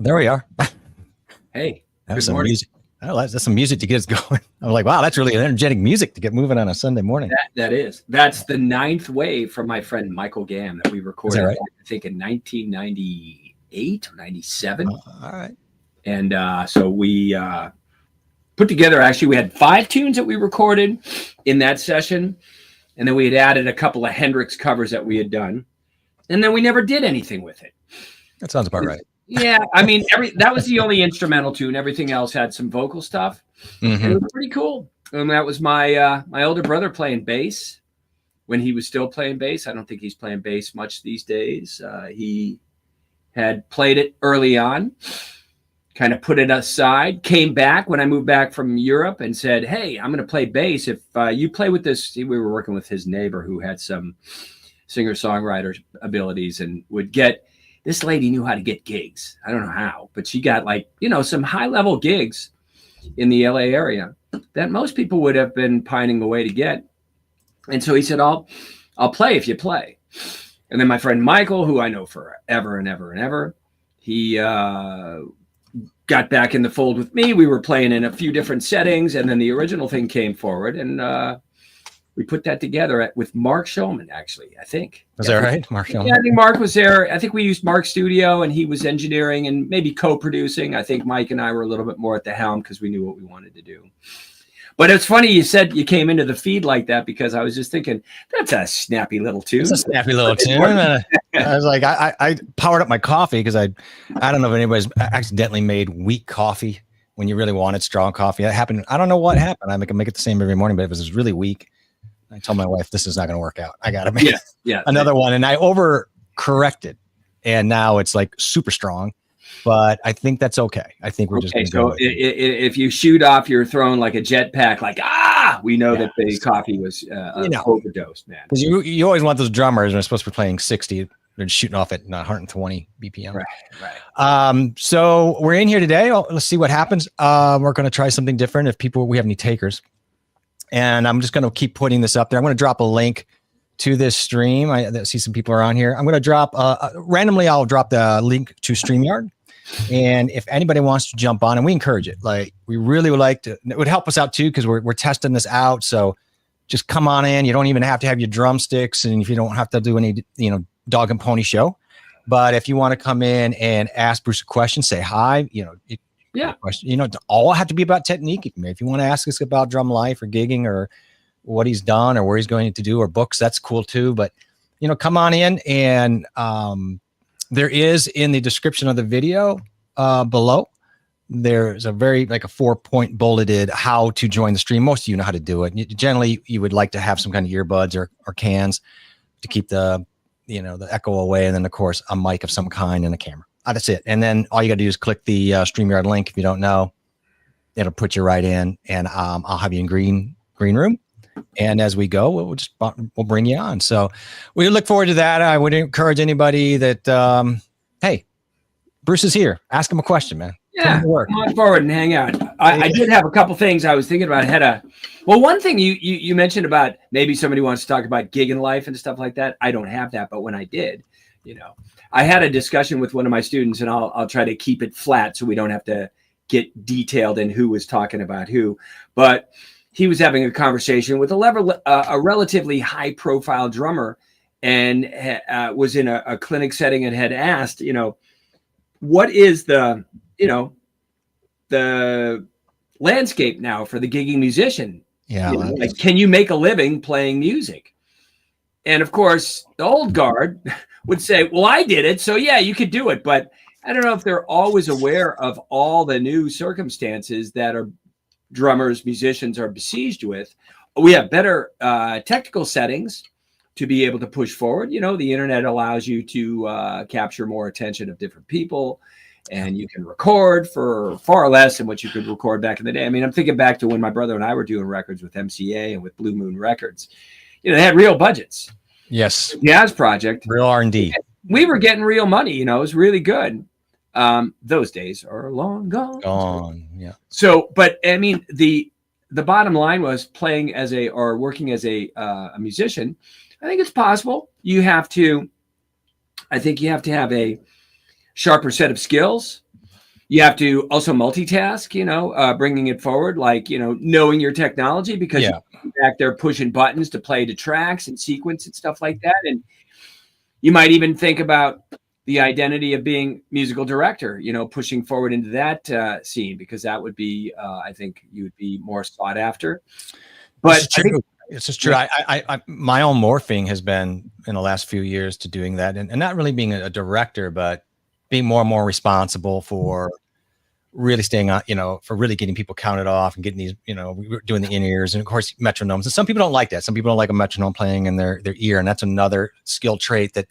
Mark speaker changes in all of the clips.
Speaker 1: There we are.
Speaker 2: Hey,
Speaker 1: That's some music. That's some music to get us going. I'm like, wow, that's really energetic music to get moving on a Sunday morning.
Speaker 2: That is. That's the 9th wave from my friend Michael Gamm that we recorded,
Speaker 1: right?
Speaker 2: I think, in 1998 or 97.
Speaker 1: All right.
Speaker 2: And so we put together, actually, we had 5 tunes that we recorded in that session. And then we had added a couple of Hendrix covers that we had done. And then we never did anything with it.
Speaker 1: That sounds about right.
Speaker 2: Yeah, I mean, that was the only instrumental tune. Everything else had some vocal stuff. Mm-hmm. It was pretty cool. And that was my my older brother playing bass when he was still playing bass. I don't think he's playing bass much these days. He had played it early on, kind of put it aside, came back when I moved back from Europe and said, hey, I'm going to play bass. If you play with this, we were working with his neighbor who had some singer-songwriter abilities and would get, this lady knew how to get gigs. I don't know how, but she got some high-level gigs in the LA area that most people would have been pining away to get. And so he said, I'll play if you play. And then my friend Michael, who I know forever and ever and ever, he got back in the fold with me. We were playing in a few different settings, and then the original thing came forward, and we put that together with Mark Shulman, actually, I think.
Speaker 1: Was that right? Mark Shulman?
Speaker 2: Yeah, I think Mark was there. I think we used Mark's studio, and he was engineering and maybe co-producing. I think Mike and I were a little bit more at the helm because we knew what we wanted to do. But it's funny you said you came into the feed like that, because I was just thinking, that's a snappy little tune.
Speaker 1: It's a snappy little tune. I was like, I powered up my coffee because I don't know if anybody's accidentally made weak coffee when you really wanted strong coffee. That happened. I don't know what happened. I can make it the same every morning, but it was really weak. I told my wife, this is not going to work out. I got to make another one. And I overcorrected. And now it's like super strong. But I think that's okay. I think we're just going to go.
Speaker 2: If you shoot off your throne like a jetpack, we know that the coffee was overdosed, man.
Speaker 1: Because you always want those drummers, and they're supposed to be playing 60. They're shooting off at 120 BPM.
Speaker 2: Right.
Speaker 1: So we're in here today. Let's see what happens. We're going to try something different. If we have any takers. And I'm just going to keep putting this up there. I'm going to drop a link to this stream. I see some people are on here. I'm going to drop randomly. I'll drop the link to StreamYard. And if anybody wants to jump on, and we encourage it, like we really would like to, it would help us out too, because we're testing this out. So just come on in. You don't even have to have your drumsticks, and if you don't have to do any, dog and pony show. But if you want to come in and ask Bruce a question, say hi. Question. It all have to be about technique. If you want to ask us about drum life or gigging or what he's done or where he's going to do or books, that's cool too. But come on in, and there is in the description of the video below. There's a very a 4-point bulleted how to join the stream. Most of you know how to do it. Generally, you would like to have some kind of earbuds or cans to keep the the echo away, and then of course a mic of some kind and a camera. That's it. And then all you got to do is click the StreamYard link. If you don't know, it'll put you right in, and I'll have you in green room. And as we go, we'll bring you on. So we look forward to that. I would encourage anybody that, hey, Bruce is here. Ask him a question, man.
Speaker 2: Yeah, come on forward and hang out. I did have a couple things I was thinking about. One thing you mentioned about maybe somebody wants to talk about gig and life and stuff like that. I don't have that, but when I did, I had a discussion with one of my students, and I'll try to keep it flat so we don't have to get detailed in who was talking about who. But he was having a conversation with a relatively high-profile drummer, and was in a clinic setting and had asked, what is the landscape now for the gigging musician?
Speaker 1: Yeah,
Speaker 2: can you make a living playing music? And of course, the old guard would say, well, I did it, so yeah, you could do it. But I don't know if they're always aware of all the new circumstances that our drummers, musicians are besieged with. We have better technical settings to be able to push forward. The internet allows you to capture more attention of different people, and you can record for far less than what you could record back in the day. I mean, I'm thinking back to when my brother and I were doing records with MCA and with Blue Moon Records. They had real budgets.
Speaker 1: Yes.
Speaker 2: Jazz Project.
Speaker 1: Real R&D.
Speaker 2: We were getting real money, it was really good. Those days are long gone.
Speaker 1: Gone, yeah.
Speaker 2: So, but I mean, the bottom line was working as a musician. I think it's possible. I think you have to have a sharper set of skills. You have to also multitask, bringing it forward, like, knowing your technology, because you're back there pushing buttons to play to tracks and sequence and stuff like that. And you might even think about the identity of being musical director, pushing forward into that scene, because that would be, I think you would be more sought after. But
Speaker 1: it's just true. I my own morphing has been in the last few years to doing that, and not really being a director, but being more and more responsible for really staying on, for really getting people counted off and getting these, we're doing the in-ears and of course metronomes. And some people don't like that. Some people don't like a metronome playing in their ear. And that's another skill trait that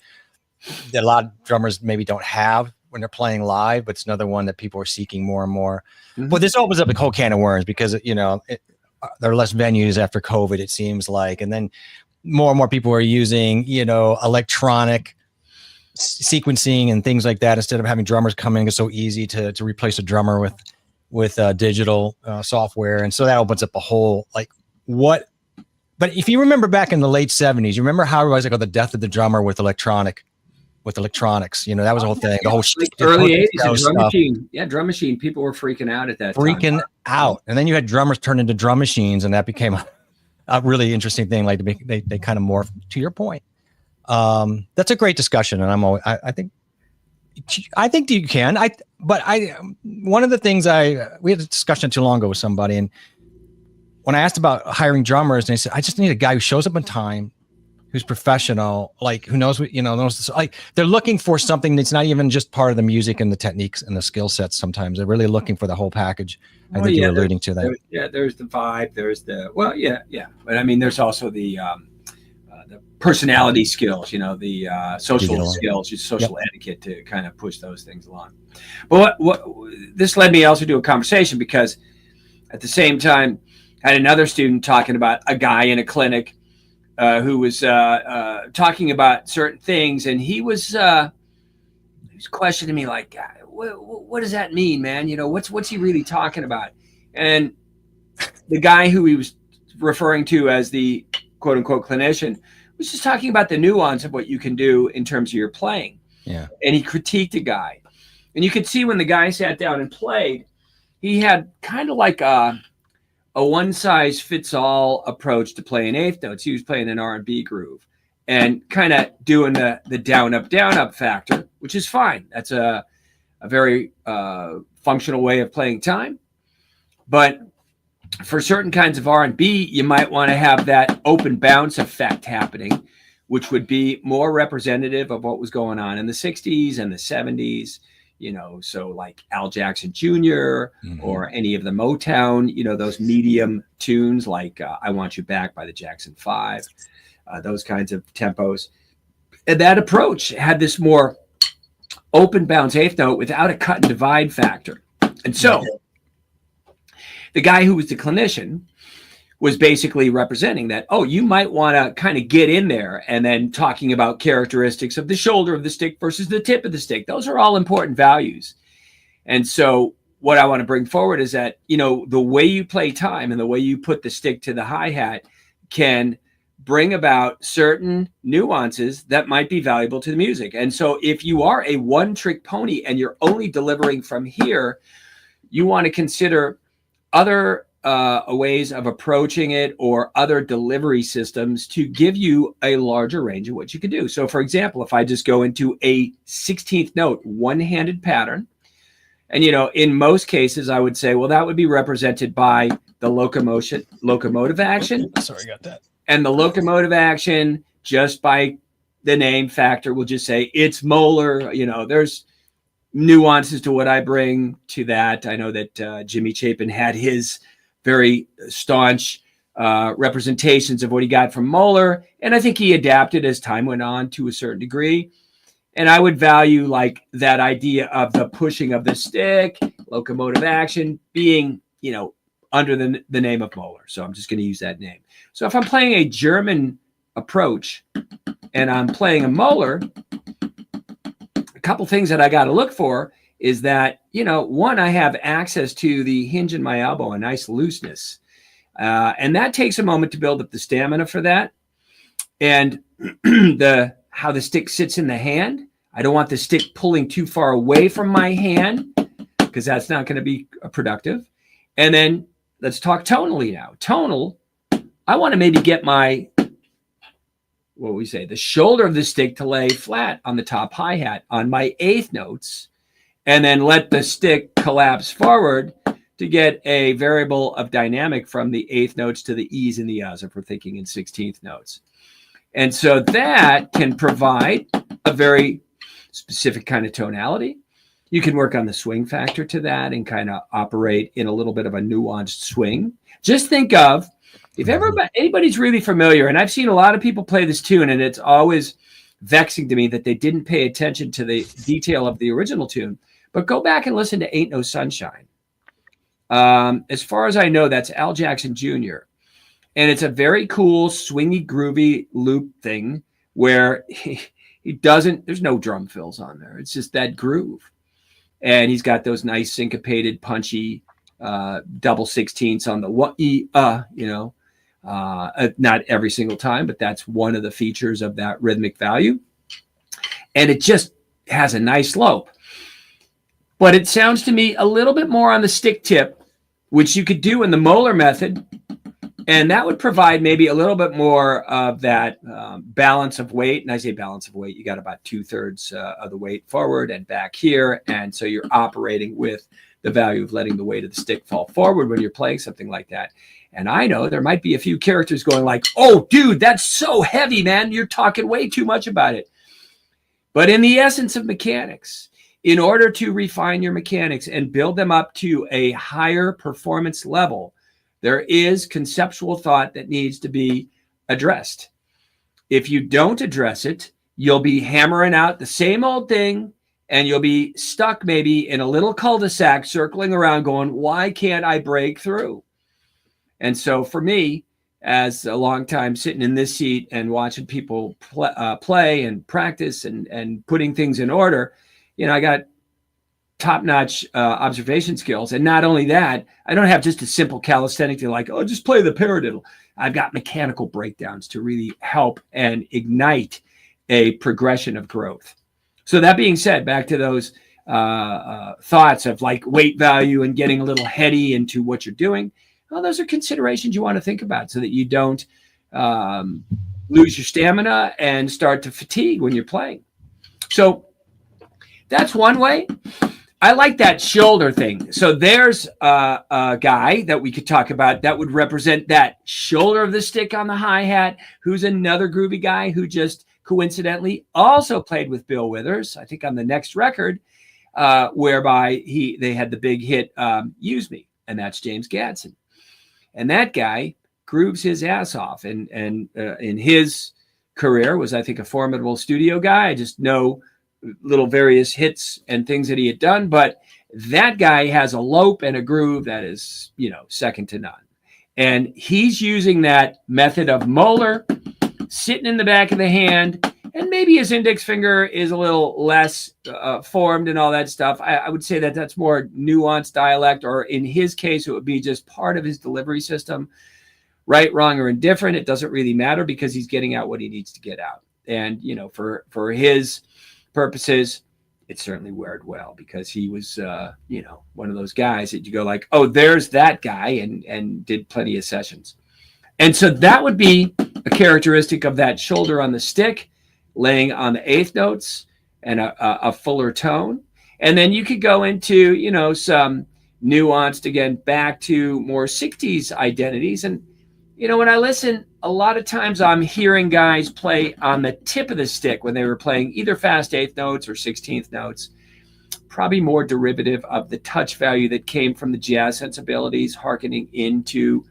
Speaker 1: a lot of drummers maybe don't have when they're playing live, but it's another one that people are seeking more and more. Mm-hmm. But this opens up a whole can of worms because, there are less venues after COVID, it seems like. And then more and more people are using, electronic sequencing and things like that instead of having drummers come in. It's so easy to replace a drummer with digital software, and so that opens up a whole but if you remember back in the late 70s, you remember how everybody's like, the death of the drummer with electronics, that was the whole thing, the whole
Speaker 2: early 80s drum machine, people were freaking out at that time.
Speaker 1: And then you had drummers turn into drum machines, and that became a really interesting thing. Like they kind of morphed, to your point. That's a great discussion, and I think you can. One of the things we had a discussion too long ago with somebody, and when I asked about hiring drummers, and they said, I just need a guy who shows up on time, who's professional, who knows what, knows this, they're looking for something that's not even just part of the music and the techniques and the skill sets. Sometimes they're really looking for the whole package. I think you're alluding to that.
Speaker 2: There's the vibe. There's but I mean, there's also the personality skills, the social skills, social etiquette to kind of push those things along. But what this led me also to a conversation, because at the same time, I had another student talking about a guy in a clinic who was talking about certain things, and he was questioning me like, what does that mean, man? What's he really talking about? And the guy who he was referring to as the quote unquote clinician was just talking about the nuance of what you can do in terms of your playing.
Speaker 1: Yeah. And
Speaker 2: he critiqued the guy. And you could see when the guy sat down and played, he had kind of like a one-size-fits-all approach to playing eighth notes. He was playing an R&B groove and kind of doing the down, up factor, which is fine. That's a very functional way of playing time. But for certain kinds of R&B, you might want to have that open bounce effect happening, which would be more representative of what was going on in the 60s and the 70s, so like Al Jackson Jr. or any of the Motown, those medium tunes like I Want You Back by the Jackson 5, those kinds of tempos. And that approach had this more open bounce eighth note without a cut and divide factor. And so the guy who was the clinician was basically representing that, you might want to kind of get in there and then talking about characteristics of the shoulder of the stick versus the tip of the stick. Those are all important values. And so what I want to bring forward is that, the way you play time and the way you put the stick to the hi-hat can bring about certain nuances that might be valuable to the music. And so if you are a one-trick pony and you're only delivering from here, you want to consider other ways of approaching it or other delivery systems to give you a larger range of what you can do. So for example, if I just go into a 16th note, one-handed pattern, and, in most cases, I would say, well, that would be represented by the locomotive action.
Speaker 1: Sorry, got that.
Speaker 2: And the locomotive action, just by the name factor, will just say it's molar. There's nuances to what I bring to that. I know that Jimmy Chapin had his very staunch representations of what he got from molar, and I think he adapted as time went on to a certain degree. And I would value like that idea of the pushing of the stick, locomotive action being, under the name of molar. So I'm just going to use that name. So if I'm playing a German approach and I'm playing a molar, a couple things that I got to look for is that, one, I have access to the hinge in my elbow, a nice looseness. And that takes a moment to build up the stamina for that. And how the stick sits in the hand. I don't want the stick pulling too far away from my hand because that's not going to be productive. And then let's talk tonally now. Tonal, I want to maybe get the shoulder of the stick to lay flat on the top hi-hat on my eighth notes, and then let the stick collapse forward to get a variable of dynamic from the eighth notes to the E's and the U's if we're thinking in 16th notes. And so that can provide a very specific kind of tonality. You can work on the swing factor to that and kind of operate in a little bit of a nuanced swing. Just think of, if anybody's really familiar, and I've seen a lot of people play this tune, and it's always vexing to me that they didn't pay attention to the detail of the original tune, but go back and listen to Ain't No Sunshine. As far as I know, that's Al Jackson Jr. And it's a very cool, swingy, groovy loop thing where he doesn't, there's no drum fills on there. It's just that groove. And he's got those nice syncopated, punchy double 16ths on the not every single time, but that's one of the features of that rhythmic value. And it just has a nice slope. But it sounds to me a little bit more on the stick tip, which you could do in the molar method. And that would provide maybe a little bit more of that balance of weight. And I say balance of weight, you got about 2/3 of the weight forward and back here. And so you're operating with the value of letting the weight of the stick fall forward when you're playing something like that. And I know there might be a few characters going like, oh, dude, that's so heavy, man. You're talking way too much about it. But in the essence of mechanics, in order to refine your mechanics and build them up to a higher performance level, there is conceptual thought that needs to be addressed. If you don't address it, you'll be hammering out the same old thing, and you'll be stuck maybe in a little cul-de-sac circling around going, why can't I break through? And so for me, as a long time sitting in this seat and watching people play and practice and putting things in order, I got top-notch observation skills. And not only that, I don't have just a simple calisthenic thing like, oh, just play the paradiddle. I've got mechanical breakdowns to really help and ignite a progression of growth. So that being said, back to those thoughts of like weight value and getting a little heady into what you're doing. Well, those are considerations you want to think about so that you don't lose your stamina and start to fatigue when you're playing. So that's one way. I like that shoulder thing. So there's a guy that we could talk about that would represent that shoulder of the stick on the hi-hat, who's another groovy guy who just coincidentally also played with Bill Withers, I think on the next record, whereby they had the big hit, Use Me, and that's James Gadsden. And that guy grooves his ass off. And in his career was, I think, a formidable studio guy. I just know little various hits and things that he had done, but that guy has a lope and a groove that is, second to none. And he's using that method of molar sitting in the back of the hand, and maybe his index finger is a little less formed and all that stuff. I would say that that's more nuanced dialect, or in his case, it would be just part of his delivery system. Right, wrong, or indifferent, it doesn't really matter because he's getting out what he needs to get out. And, for his purposes, it certainly worked well because he was, one of those guys that you go like, oh, there's that guy, and did plenty of sessions. And so that would be a characteristic of that shoulder on the stick, laying on the eighth notes and a fuller tone. And then you could go into, some nuanced, again, back to more 60s identities. And, when I listen, a lot of times I'm hearing guys play on the tip of the stick when they were playing either fast eighth notes or 16th notes, probably more derivative of the touch value that came from the jazz sensibilities, hearkening into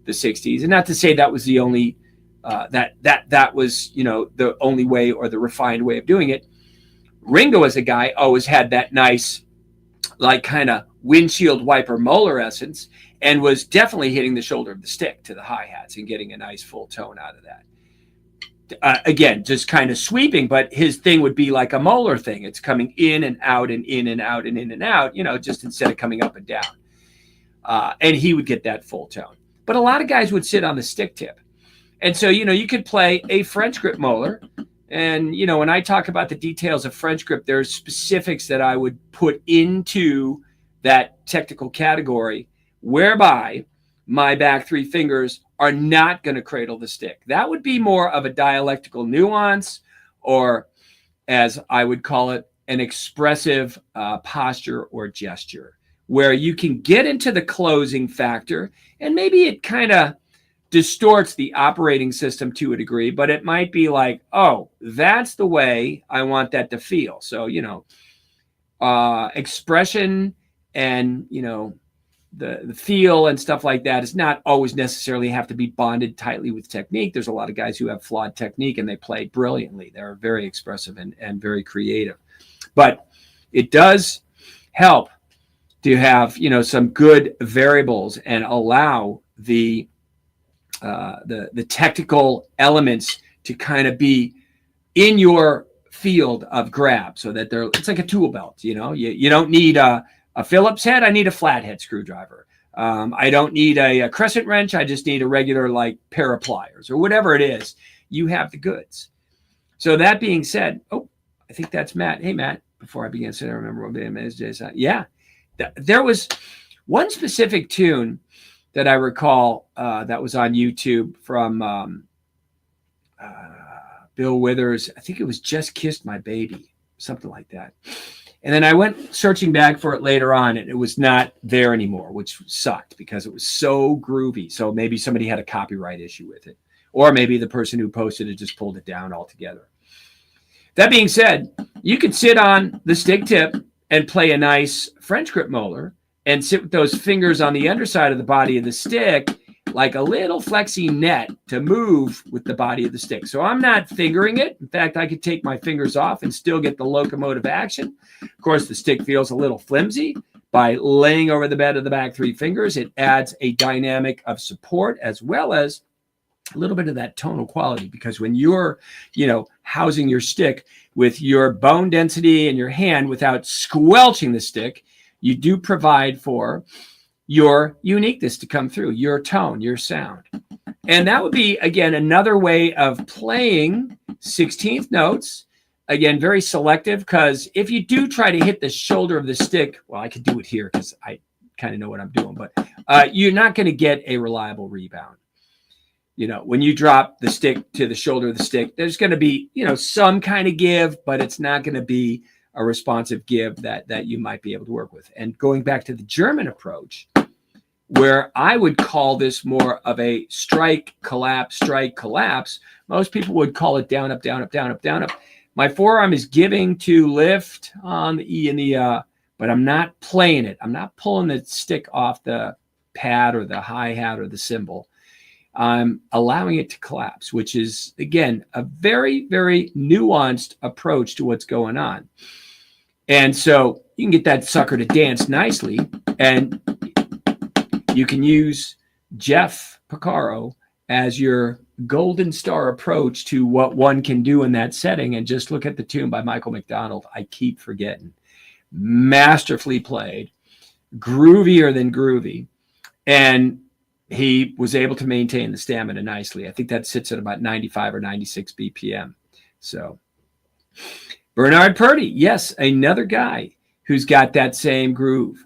Speaker 2: the 60s. And not to say that was the only, that was, the only way or the refined way of doing it. Ringo as a guy always had that nice, like kind of windshield wiper molar essence, and was definitely hitting the shoulder of the stick to the hi-hats and getting a nice full tone out of that. Again, just kind of sweeping, but his thing would be like a molar thing. It's coming in and out and in and out and in and out, just instead of coming up and down. And he would get that full tone. But a lot of guys would sit on the stick tip. And so, you could play a French grip molar. And, when I talk about the details of French grip, there's specifics that I would put into that technical category whereby my back three fingers are not going to cradle the stick. That would be more of a dialectical nuance, or as I would call it, an expressive posture or gesture, where you can get into the closing factor, and maybe it kind of distorts the operating system to a degree, but it might be like, oh, that's the way I want that to feel. So, expression and, the feel and stuff like that is not always necessarily have to be bonded tightly with technique. There's a lot of guys who have flawed technique and they play brilliantly. They're very expressive and very creative. But it does help to have, some good variables and allow the technical elements to kind of be in your field of grab, so that it's like a tool belt. You don't need a Phillips head. I need a flathead screwdriver. I don't need a crescent wrench. I just need a regular pair of pliers or whatever it is. You have the goods. So that being said, I think that's Matt. Hey, Matt, before I begin, so I remember what day is, Jason. Yeah, there was one specific tune that I recall that was on YouTube from Bill Withers. I think it was Just Kissed My Baby, something like that. And then I went searching back for it later on, and it was not there anymore, which sucked because it was so groovy. So maybe somebody had a copyright issue with it, or maybe the person who posted it just pulled it down altogether. That being said, you could sit on the stick tip and play a nice French grip molar and sit with those fingers on the underside of the body of the stick like a little flexi net to move with the body of the stick. So I'm not fingering it. In fact, I could take my fingers off and still get the locomotive action. Of course, the stick feels a little flimsy. By laying over the bed of the back three fingers, it adds a dynamic of support as well as a little bit of that tonal quality, because when you're, housing your stick with your bone density in your hand without squelching the stick, you do provide for your uniqueness to come through, your tone, your sound. And that would be, again, another way of playing 16th notes. Again, very selective, because if you do try to hit the shoulder of the stick, well, I could do it here because I kind of know what I'm doing, but you're not going to get a reliable rebound. When you drop the stick to the shoulder of the stick, there's going to be, some kind of give, but it's not going to be a responsive give that you might be able to work with. And going back to the German approach, where I would call this more of a strike, collapse, most people would call it down, up, down, up, down, up, down, up. My forearm is giving to lift on the E and the, but I'm not playing it. I'm not pulling the stick off the pad or the hi-hat or the cymbal. I'm allowing it to collapse, which is, again, a very, very nuanced approach to what's going on. And so you can get that sucker to dance nicely, and you can use Jeff Porcaro as your golden star approach to what one can do in that setting. And just look at the tune by Michael McDonald, I Keep Forgetting. Masterfully played, groovier than groovy. And he was able to maintain the stamina nicely. I think that sits at about 95 or 96 BPM. So Bernard Purdy, yes, another guy who's got that same groove.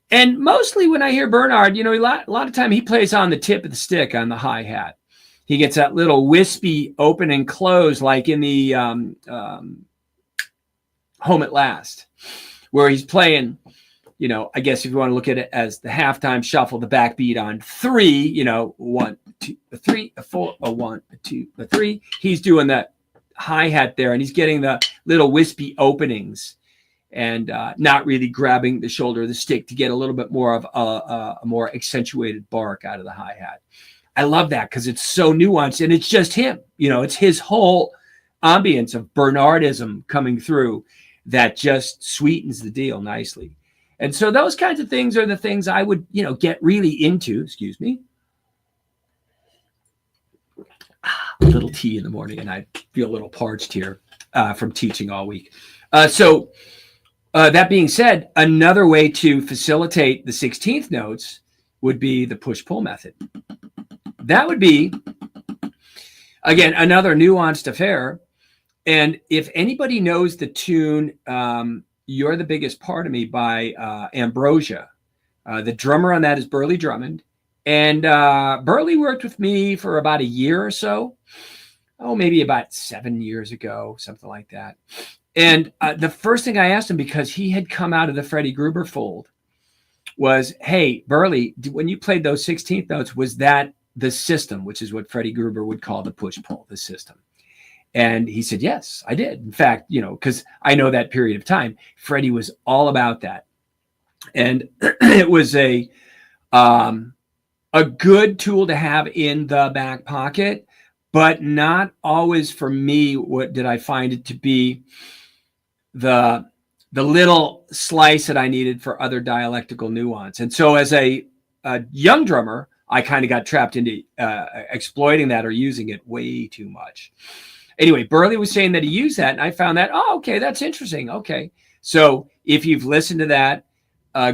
Speaker 2: And mostly when I hear Bernard, a lot of time he plays on the tip of the stick on the hi-hat. He gets that little wispy open and close, like in the Home at Last, where he's playing, I guess if you want to look at it as the halftime shuffle, the backbeat on 3, 1, 2, 3, 4, 1, 2, 3. He's doing that hi-hat there, and he's getting the little wispy openings and not really grabbing the shoulder of the stick to get a little bit more of a more accentuated bark out of the hi-hat. I love that because it's so nuanced, and it's just him. It's his whole ambience of Bernardism coming through that just sweetens the deal nicely. And so those kinds of things are the things I would, get really into. Excuse me. A little tea in the morning, and I feel a little parched here from teaching all week. So that being said, another way to facilitate the 16th notes would be the push-pull method. That would be, again, another nuanced affair. And if anybody knows the tune, You're the Biggest Part of Me by Ambrosia. The drummer on that is Burley Drummond. And Burley worked with me for about a year or so. Oh, maybe about 7 years ago, something like that. And the first thing I asked him, because he had come out of the Freddie Gruber fold, was, hey, Burley, when you played those 16th notes, was that the system, which is what Freddie Gruber would call the push-pull, the system? And he said, yes, I did. In fact, because I know that period of time, Freddie was all about that. And it was a good tool to have in the back pocket, but not always for me. What did I find it to be the little slice that I needed for other dialectical nuance. And so as a young drummer, I kind of got trapped into exploiting that or using it way too much. Anyway, Burley was saying that he used that, and I found that, oh, okay, that's interesting. Okay. So if you've listened to that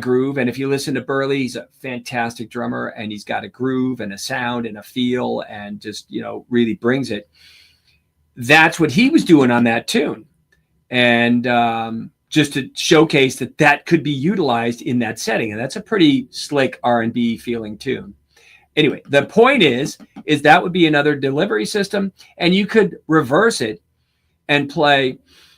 Speaker 2: groove, and if you listen to Burley, he's a fantastic drummer, and he's got a groove and a sound and a feel and just, really brings it. That's what he was doing on that tune. And just to showcase that could be utilized in that setting. And that's a pretty slick R&B feeling tune. Anyway, the point is that would be another delivery system, and you could reverse it and play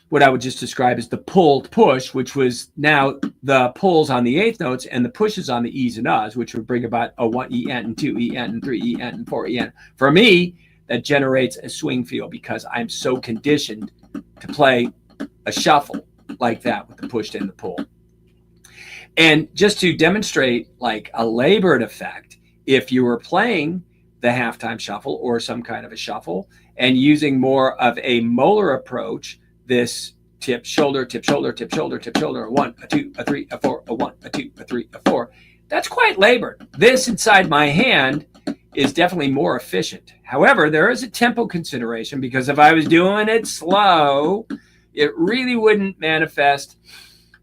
Speaker 2: what I would just describe as the pulled push, which was now the pulls on the eighth notes and the pushes on the E's and U's, which would bring about a 1 E and 2 E and 3 E and 4 E and. For me, that generates a swing feel because I'm so conditioned to play a shuffle like that with the push and the pull. And just to demonstrate like a labored effect, if you were playing the halftime shuffle or some kind of a shuffle and using more of a molar approach, this tip, shoulder, tip, shoulder, tip, shoulder, tip, shoulder, a 1, a 2, a 3, a 4, a 1, a 2, a 3, a 4, that's quite labored. This inside my hand is definitely more efficient. However, there is a tempo consideration because if I was doing it slow, it really wouldn't manifest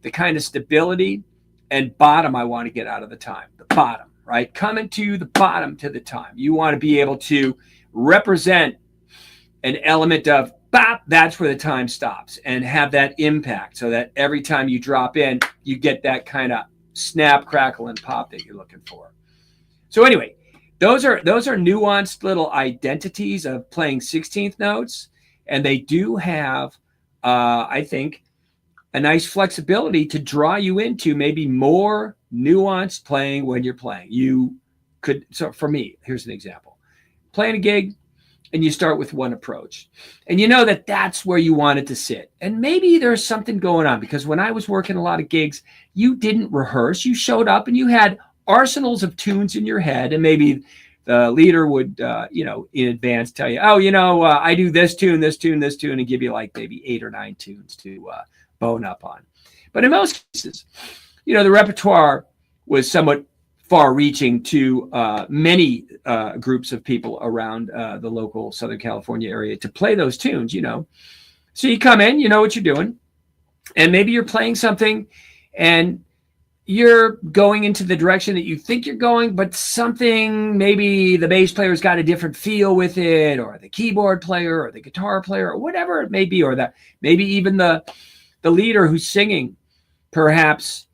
Speaker 2: the kind of stability and bottom I want to get out of the time. The bottom, right? Coming to the bottom to the time. You want to be able to represent an element of bop, that's where the time stops, and have that impact so that every time you drop in, you get that kind of snap, crackle, and pop that you're looking for. So anyway, those are nuanced little identities of playing 16th notes, and they do have I think, a nice flexibility to draw you into maybe more nuanced playing when you're playing. You could, so for me, here's an example. Playing a gig, and you start with one approach. And you know that that's where you want it to sit. And maybe there's something going on, because when I was working a lot of gigs, you didn't rehearse. You showed up and you had arsenals of tunes in your head, and maybe the leader would, in advance tell you, I do this tune, and give you like maybe 8 or 9 tunes to bone up on. But in most cases, the repertoire was somewhat far-reaching to many groups of people around the local Southern California area to play those tunes, So you come in, you know what you're doing, and maybe you're playing something, and you're going into the direction that you think you're going, but something, maybe the bass player's got a different feel with it, or the keyboard player, or the guitar player, or whatever it may be, or that maybe even the leader who's singing perhaps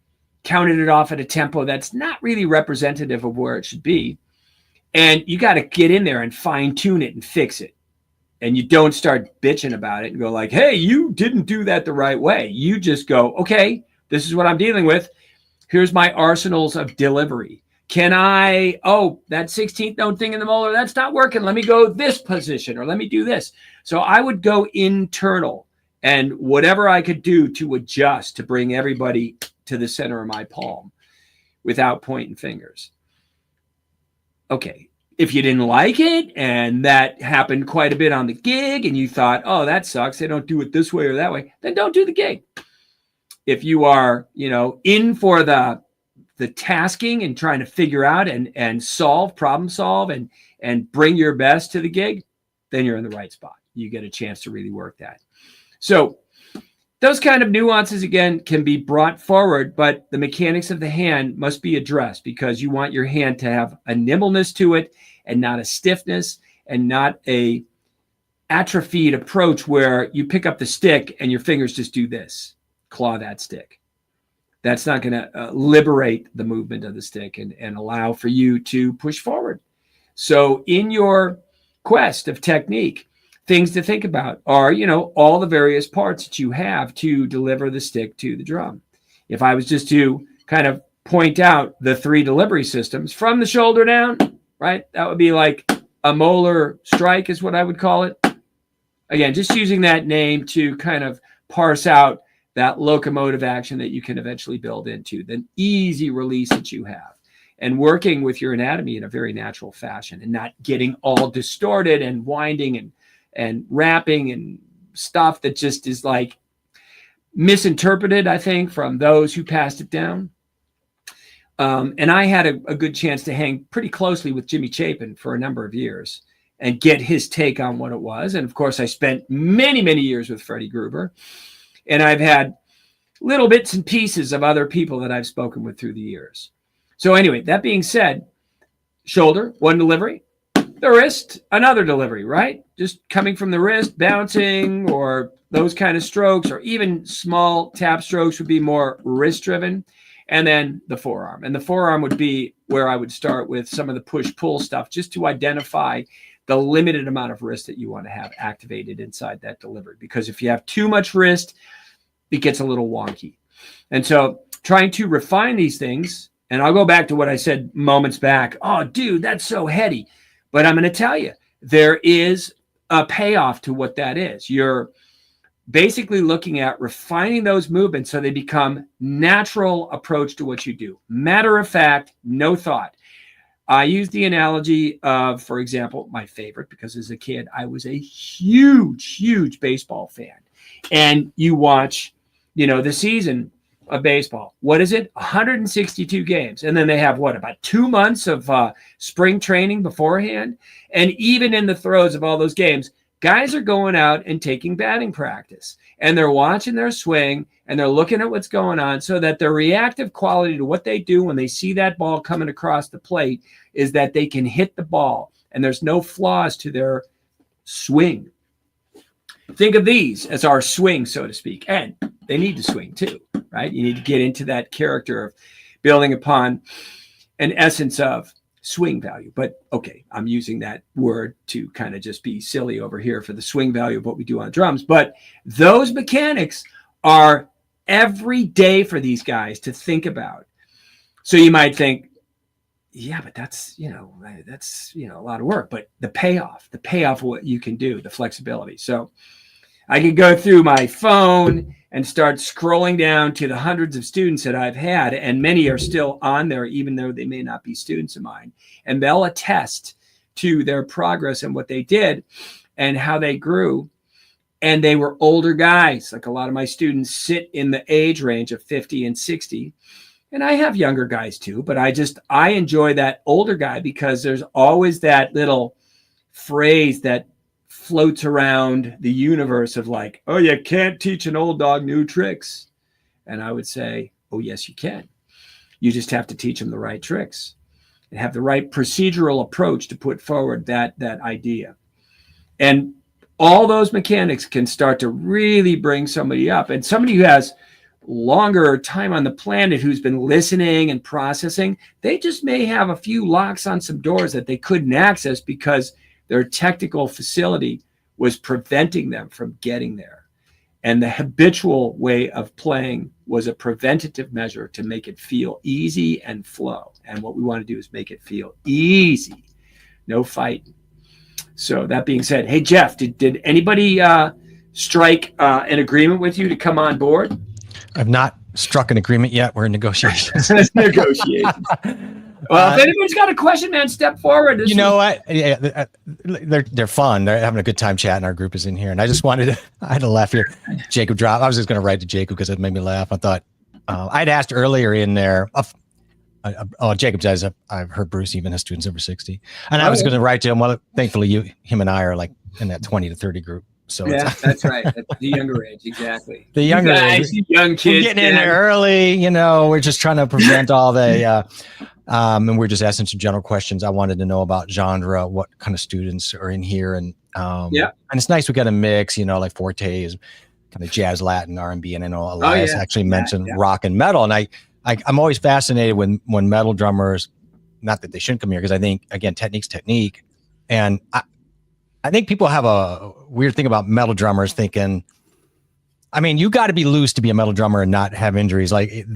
Speaker 2: counted it off at a tempo that's not really representative of where it should be. And you got to get in there and fine tune it and fix it. And you don't start bitching about it and go like, hey, you didn't do that the right way. You just go, okay, this is what I'm dealing with. Here's my arsenals of delivery. Can I, that 16th note thing in the molar, that's not working. Let me go this position, or let me do this. So I would go internal, and whatever I could do to adjust to bring everybody to the center of my palm without pointing fingers. Okay. If you didn't like it, and that happened quite a bit on the gig, and you thought, oh, that sucks, they don't do it this way or that way, then don't do the gig. If you are, in for the tasking and trying to figure out and problem solve and bring your best to the gig, then you're in the right spot. You get a chance to really work that. So those kind of nuances, again, can be brought forward, but the mechanics of the hand must be addressed, because you want your hand to have a nimbleness to it and not a stiffness, and not a atrophied approach where you pick up the stick and your fingers just do this. claw that stick. That's not going to liberate the movement of the stick and allow for you to push forward. So in your quest of technique, things to think about are, all the various parts that you have to deliver the stick to the drum. If I was just to kind of point out the 3 delivery systems from the shoulder down, right? That would be like a molar strike is what I would call it. Again, just using that name to kind of parse out that locomotive action that you can eventually build into, the easy release that you have, and working with your anatomy in a very natural fashion and not getting all distorted and winding and wrapping and stuff that just is like misinterpreted, I think, from those who passed it down. And I had a good chance to hang pretty closely with Jimmy Chapin for a number of years and get his take on what it was. And of course, I spent many, many years with Freddie Gruber. And I've had little bits and pieces of other people that I've spoken with through the years. So anyway, that being said, shoulder, 1 delivery, the wrist, another delivery, right? Just coming from the wrist, bouncing, or those kind of strokes, or even small tap strokes would be more wrist driven. And then the forearm. And the forearm would be where I would start with some of the push-pull stuff, just to identify the limited amount of wrist that you want to have activated inside that delivery. Because if you have too much wrist, it gets a little wonky. And so trying to refine these things, and I'll go back to what I said moments back. Oh, dude, that's so heady. But I'm going to tell you, there is a payoff to what that is. You're basically looking at refining those movements so they become natural approach to what you do. Matter of fact, no thought. I use the analogy of, for example, my favorite, because as a kid, I was a huge, huge baseball fan. And you watch, the season of baseball. What is it? 162 games. And then they have about 2 months of spring training beforehand. And even in the throes of all those games, guys are going out and taking batting practice. And they're watching their swing and they're looking at what's going on so that their reactive quality to what they do when they see that ball coming across the plate is that they can hit the ball and there's no flaws to their swing. Think of these as our swing, so to speak. And they need to swing too, right? You need to get into that character of building upon an essence of swing value. But okay, I'm using that word to kind of just be silly over here for the swing value of what we do on drums. But those mechanics are every day for these guys to think about. So you might think, yeah, but that's a lot of work. But the payoff of what you can do, the flexibility. So I could go through my phone and start scrolling down to the hundreds of students that I've had, and many are still on there, even though they may not be students of mine. And they'll attest to their progress and what they did and how they grew. And they were older guys. Like a lot of my students sit in the age range of 50 and 60. And I have younger guys too, but I enjoy that older guy because there's always that little phrase that floats around the universe of like, oh, you can't teach an old dog new tricks. And I would say, oh, yes, you can. You just have to teach them the right tricks and have the right procedural approach to put forward that idea. And all those mechanics can start to really bring somebody up. And somebody who has longer time on the planet, who's been listening and processing, they just may have a few locks on some doors that they couldn't access because their technical facility was preventing them from getting there. And the habitual way of playing was a preventative measure to make it feel easy and flow. And what we want to do is make it feel easy, no fighting. So that being said, hey, Jeff, did anybody strike an agreement with you to come on board?
Speaker 1: I've not struck an agreement yet. We're in negotiations.
Speaker 2: Negotiations. Well, if anybody's got a question, man, step forward.
Speaker 1: You know what? Yeah, they're fun. They're having a good time chatting. Our group is in here. And I just I had to laugh here. Jacob dropped. I was just going to write to Jacob because it made me laugh. I thought I'd asked earlier in there. Jacob says I've heard Bruce even has students over 60. And I was going to write to him. Well, thankfully, him and I are like in that 20 to 30 group. So
Speaker 2: yeah, that's right. That's the younger age, exactly.
Speaker 1: The younger
Speaker 2: age, young kids,
Speaker 1: we're getting in there early. We're just trying to prevent all the, and we're just asking some general questions. I wanted to know about genre, what kind of students are in here, and and it's nice we got a mix. Like Forte is kind of jazz, Latin, R&B, and I know
Speaker 2: Oh,
Speaker 1: Elias
Speaker 2: yeah.
Speaker 1: actually mentioned rock and metal, and I'm always fascinated when metal drummers, not that they shouldn't come here, because I think, again, technique's technique, and I think people have a weird thing about metal drummers thinking, I mean, you got to be loose to be a metal drummer and not have injuries. Like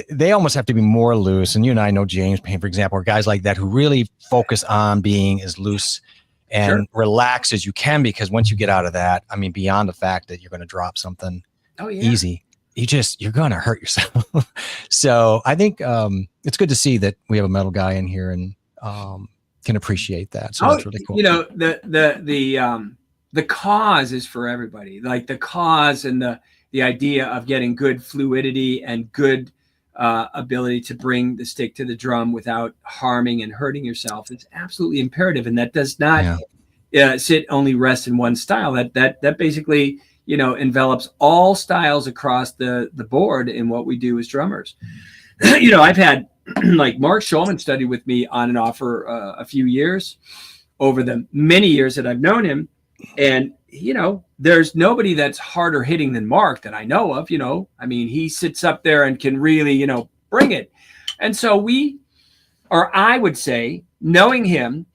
Speaker 1: they almost have to be more loose. And you and I know James Payne, for example, or guys like that who really focus on being as loose and relaxed as you can, because once you get out of that, I mean, beyond the fact that you're going to drop something easy, you're going to hurt yourself. So I think it's good to see that we have a metal guy in here and can appreciate that. So that's really cool.
Speaker 2: You know, the cause is for everybody. Like the cause and the idea of getting good fluidity and good ability to bring the stick to the drum without harming and hurting yourself is absolutely imperative. And that does not rest in one style. That basically, you know, envelops all styles across the board in what we do as drummers. You know, I've had like Mark Schulman studied with me on and off for a few years over the many years that I've known him. And, you know, there's nobody that's harder hitting than Mark that I know of, you know. I mean, he sits up there and can really, you know, bring it. And so I would say, knowing him,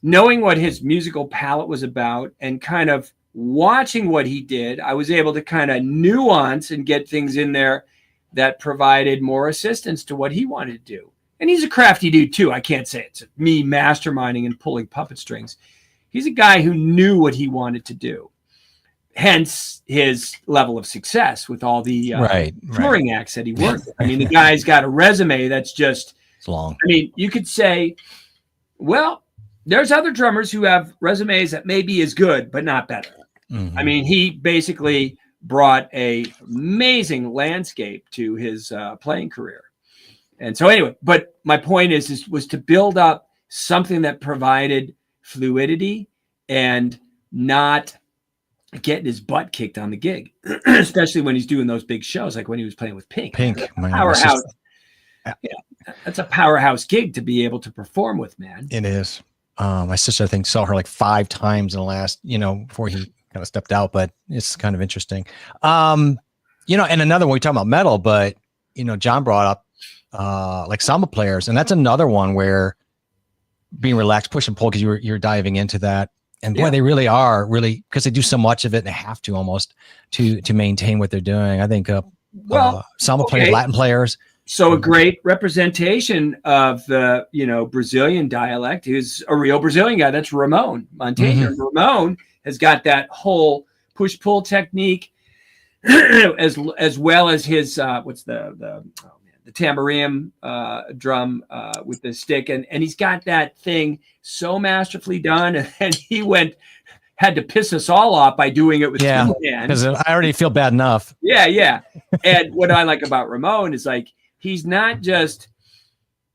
Speaker 2: knowing what his musical palette was about and kind of watching what he did, I was able to kind of nuance and get things in there that provided more assistance to what he wanted to do. And he's a crafty dude too. I can't say it's me masterminding and pulling puppet strings. He's a guy who knew what he wanted to do. Hence his level of success with all the touring acts that he worked with. I mean, the guy's got a resume that's just
Speaker 1: long.
Speaker 2: I mean, you could say, well, there's other drummers who have resumes that may be as good, but not better. Mm-hmm. I mean, he basically brought a amazing landscape to his playing career. And so anyway, but my point was to build up something that provided fluidity and not getting his butt kicked on the gig, especially when he's doing those big shows, like when he was playing with Pink. Powerhouse. Yeah, that's a powerhouse gig to be able to perform with, man.
Speaker 1: It is. My sister, I think, saw her like 5 times in the last, you know, before he kind of stepped out, but it's kind of interesting. You know, and another one, we talk about metal, but, you know, John brought up like samba players, and that's another one where being relaxed, push and pull, because you're diving into that. And boy, they really are because they do so much of it and they have to almost to maintain what they're doing. I think samba players, Latin players.
Speaker 2: So a great representation of the, you know, Brazilian dialect is a real Brazilian guy. That's Ramon Montaner. Mm-hmm. Ramon has got that whole push-pull technique as well as his the tambourine drum with the stick, and he's got that thing so masterfully done. And he had to piss us all off by doing it with 2 hands,
Speaker 1: because I already feel bad enough.
Speaker 2: Yeah. And what I like about Ramon is like he's not just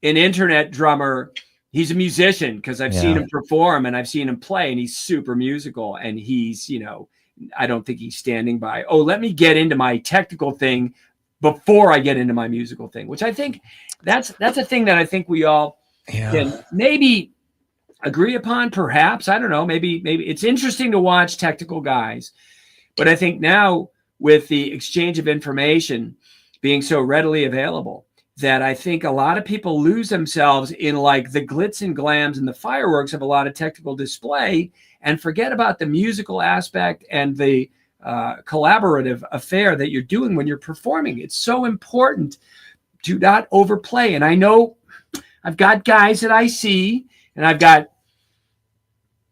Speaker 2: an internet drummer; he's a musician, because I've seen him perform and I've seen him play, and he's super musical. And he's, you know, I don't think he's standing by, oh, let me get into my technical thing before I get into my musical thing, which I think that's a thing that I think we all can maybe agree upon, perhaps. I don't know. Maybe it's interesting to watch technical guys, but I think now with the exchange of information being so readily available, that I think a lot of people lose themselves in like the glitz and glams and the fireworks of a lot of technical display and forget about the musical aspect and the collaborative affair that you're doing when you're performing. It's so important to not overplay. And I know I've got guys that I see, and I've got,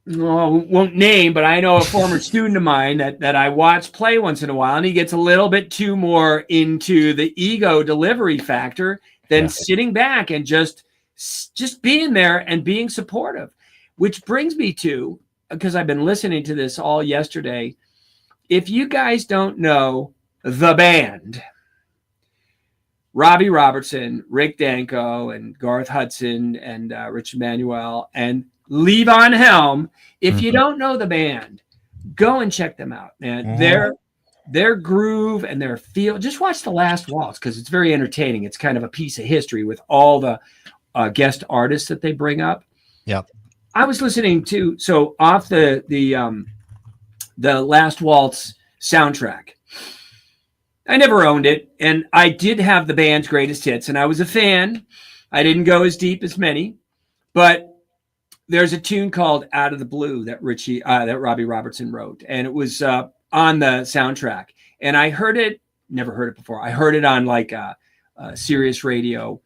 Speaker 2: won't name, but I know a former student of mine that I watch play once in a while, and he gets a little bit too more into the ego delivery factor than sitting back and just being there and being supportive. Which brings me to, because I've been listening to this all yesterday, if you guys don't know the band, Robbie Robertson, Rick Danko, and Garth Hudson, and Rich Emanuel, and Levon Helm, if you don't know the band, go and check them out, man. Their groove and their feel. Just watch The Last Waltz, because it's very entertaining. It's kind of a piece of history with all the guest artists that they bring up.
Speaker 1: Yep.
Speaker 2: I was listening to, so off the Last Waltz soundtrack, I never owned it, and I did have the band's greatest hits, and I was a fan. I didn't go as deep as many, but there's a tune called "Out of the Blue" that Robbie Robertson wrote, and it was on the soundtrack. And I heard it, never heard it before. I heard it on like Sirius Radio.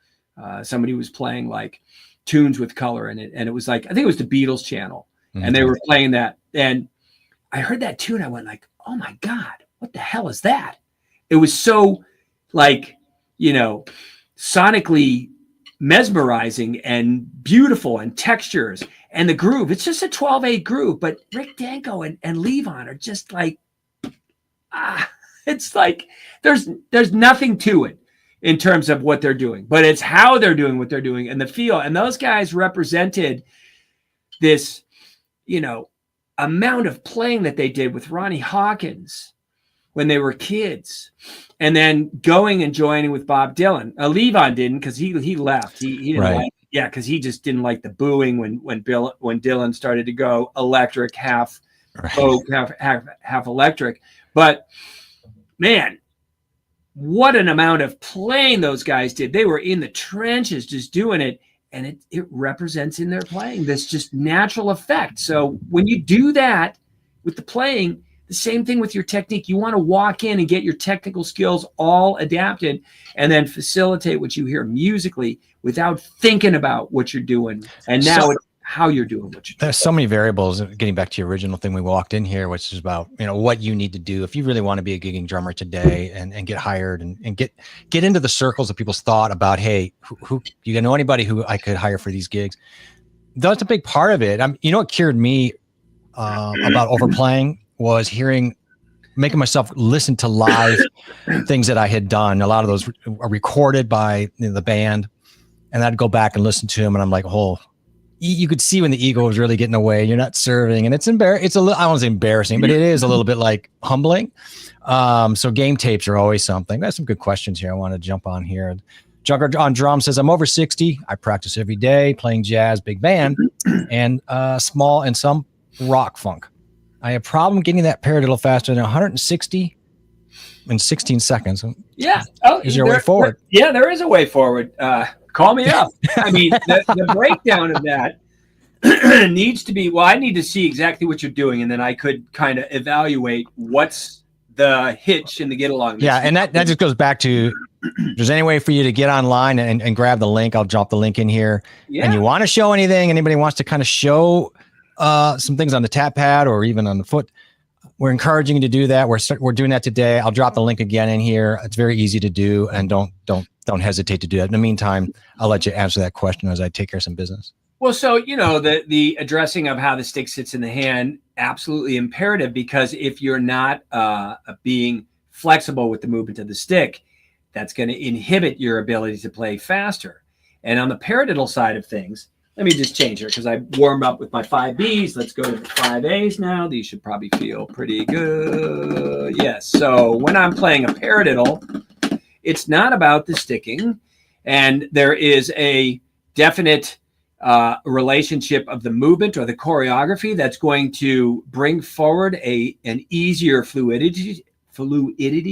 Speaker 2: Somebody was playing like tunes with color in it, and it was like, I think it was the Beatles channel, and they were playing that. And I heard that tune, I went like, oh my God, what the hell is that? It was so like, sonically mesmerizing and beautiful, and textures and the groove. It's just a 12/8 groove, but Rick Danko and Levon are just like, it's like there's nothing to it in terms of what they're doing, but it's how they're doing what they're doing and the feel. And those guys represented this, amount of playing that they did with Ronnie Hawkins when they were kids, and then going and joining with Bob Dylan. Levon didn't, because he left. He didn't like, because he just didn't like the booing when Dylan started to go electric, half folk, half electric. But man, what an amount of playing those guys did. They were in the trenches just doing it, and it represents in their playing this just natural effect. So when you do that with the playing, the same thing with your technique. You want to walk in and get your technical skills all adapted, and then facilitate what you hear musically without thinking about what you're doing. And now it's how you're doing what you're doing.
Speaker 1: There's so many variables. Getting back to your original thing, we walked in here, which is about, what you need to do if you really want to be a gigging drummer today and get hired and get into the circles of people's thought about, hey, who you know anybody who I could hire for these gigs? That's a big part of it. What cured me about overplaying was making myself listen to live things that I had done. A lot of those are recorded by the band, and I'd go back and listen to them, and I'm like, you could see when the ego was really getting away. You're not serving, and it's embarrassing. It's I don't want to say embarrassing, but it is a little bit like humbling. So game tapes are always something. Got some good questions here. I want to jump on here. Jugger on drum says, I'm over 60. I practice every day, playing jazz, big band, and small and some rock funk. I have a problem getting that paradiddle faster than 160 in 16 seconds.
Speaker 2: Yeah.
Speaker 1: Is there a way forward?
Speaker 2: Yeah, there is a way forward. Call me up. I mean, the breakdown of that needs to be, I need to see exactly what you're doing, and then I could kind of evaluate what's the hitch in the get along.
Speaker 1: Yeah, and that just goes back to, if there's any way for you to get online and grab the link, I'll drop the link in here. Yeah. And you want to show anything, anybody wants to kind of show some things on the tap pad or even on the foot, we're encouraging you to do that. We're doing that today. I'll drop the link again in here. It's very easy to do, and don't hesitate to do that. In the meantime, I'll let you answer that question as I take care of some business.
Speaker 2: Well, so, the addressing of how the stick sits in the hand, absolutely imperative, because if you're not being flexible with the movement of the stick, that's going to inhibit your ability to play faster. And on the paradiddle side of things, let me just change here because I warmed up with my 5Bs. Let's go to the 5As now. These should probably feel pretty good. Yes. So when I'm playing a paradiddle, it's not about the sticking, and there is a definite relationship of the movement or the choreography that's going to bring forward an easier fluidity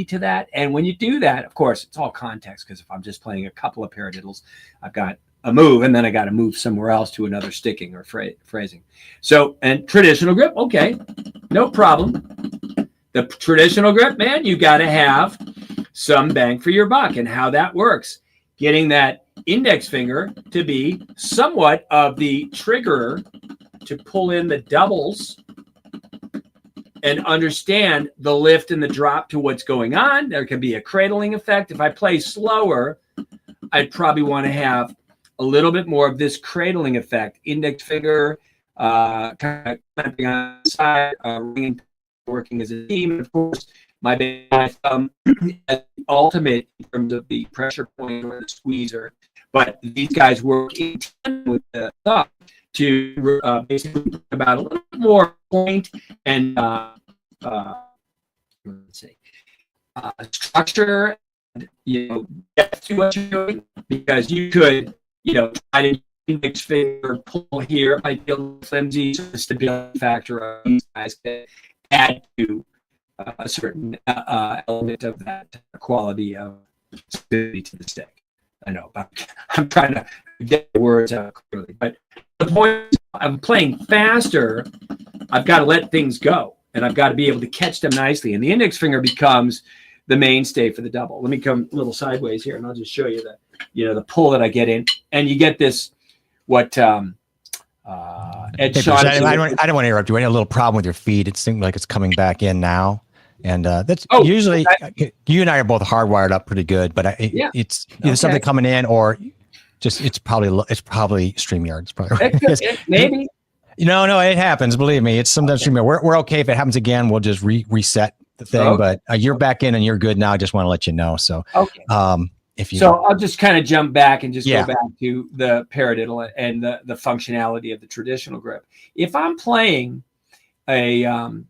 Speaker 2: to that. And when you do that, of course, it's all context, because if I'm just playing a couple of paradiddles, I've got a move, and then I got to move somewhere else to another sticking or phrasing. So, and traditional grip, okay, no problem. The traditional grip, man, you got to have some bang for your buck. And how that works, getting that index finger to be somewhat of the trigger to pull in the doubles and understand the lift and the drop to what's going on. There can be a cradling effect. If I play slower, I'd probably want to have a little bit more of this cradling effect. Index finger, kind of clamping on the side, ringing, working as a team. And of course, my thumb is ultimate in terms of the pressure point or the squeezer. But these guys work in tandem with the thumb to basically bring about a little bit more point and structure, depth to what you're doing, because you could, try to index finger pull here. It might be a little flimsy, so the stability factor of these guys can add to a certain element of that quality of stability to the stick. I know, but I'm trying to get the words out clearly. But the point is, I'm playing faster. I've got to let things go, and I've got to be able to catch them nicely. And the index finger becomes the mainstay for the double. Let me come a little sideways here, and I'll just show you the pull that I get in, and you get this what Ed Shaughnessy.
Speaker 1: I don't want to interrupt you. I had a little problem with your feed. It seemed like it's coming back in now. And that's usually you and I are both hardwired up pretty good, but it's either something coming in or just it's probably StreamYard. It's probably
Speaker 2: maybe.
Speaker 1: No, it happens. Believe me, it's sometimes StreamYard. We're okay if it happens again. We'll just reset the thing. But you're back in and you're good now. I just want to let you know. So
Speaker 2: I'll just kind of jump back and just go back to the paradiddle and the functionality of the traditional grip. If I'm playing a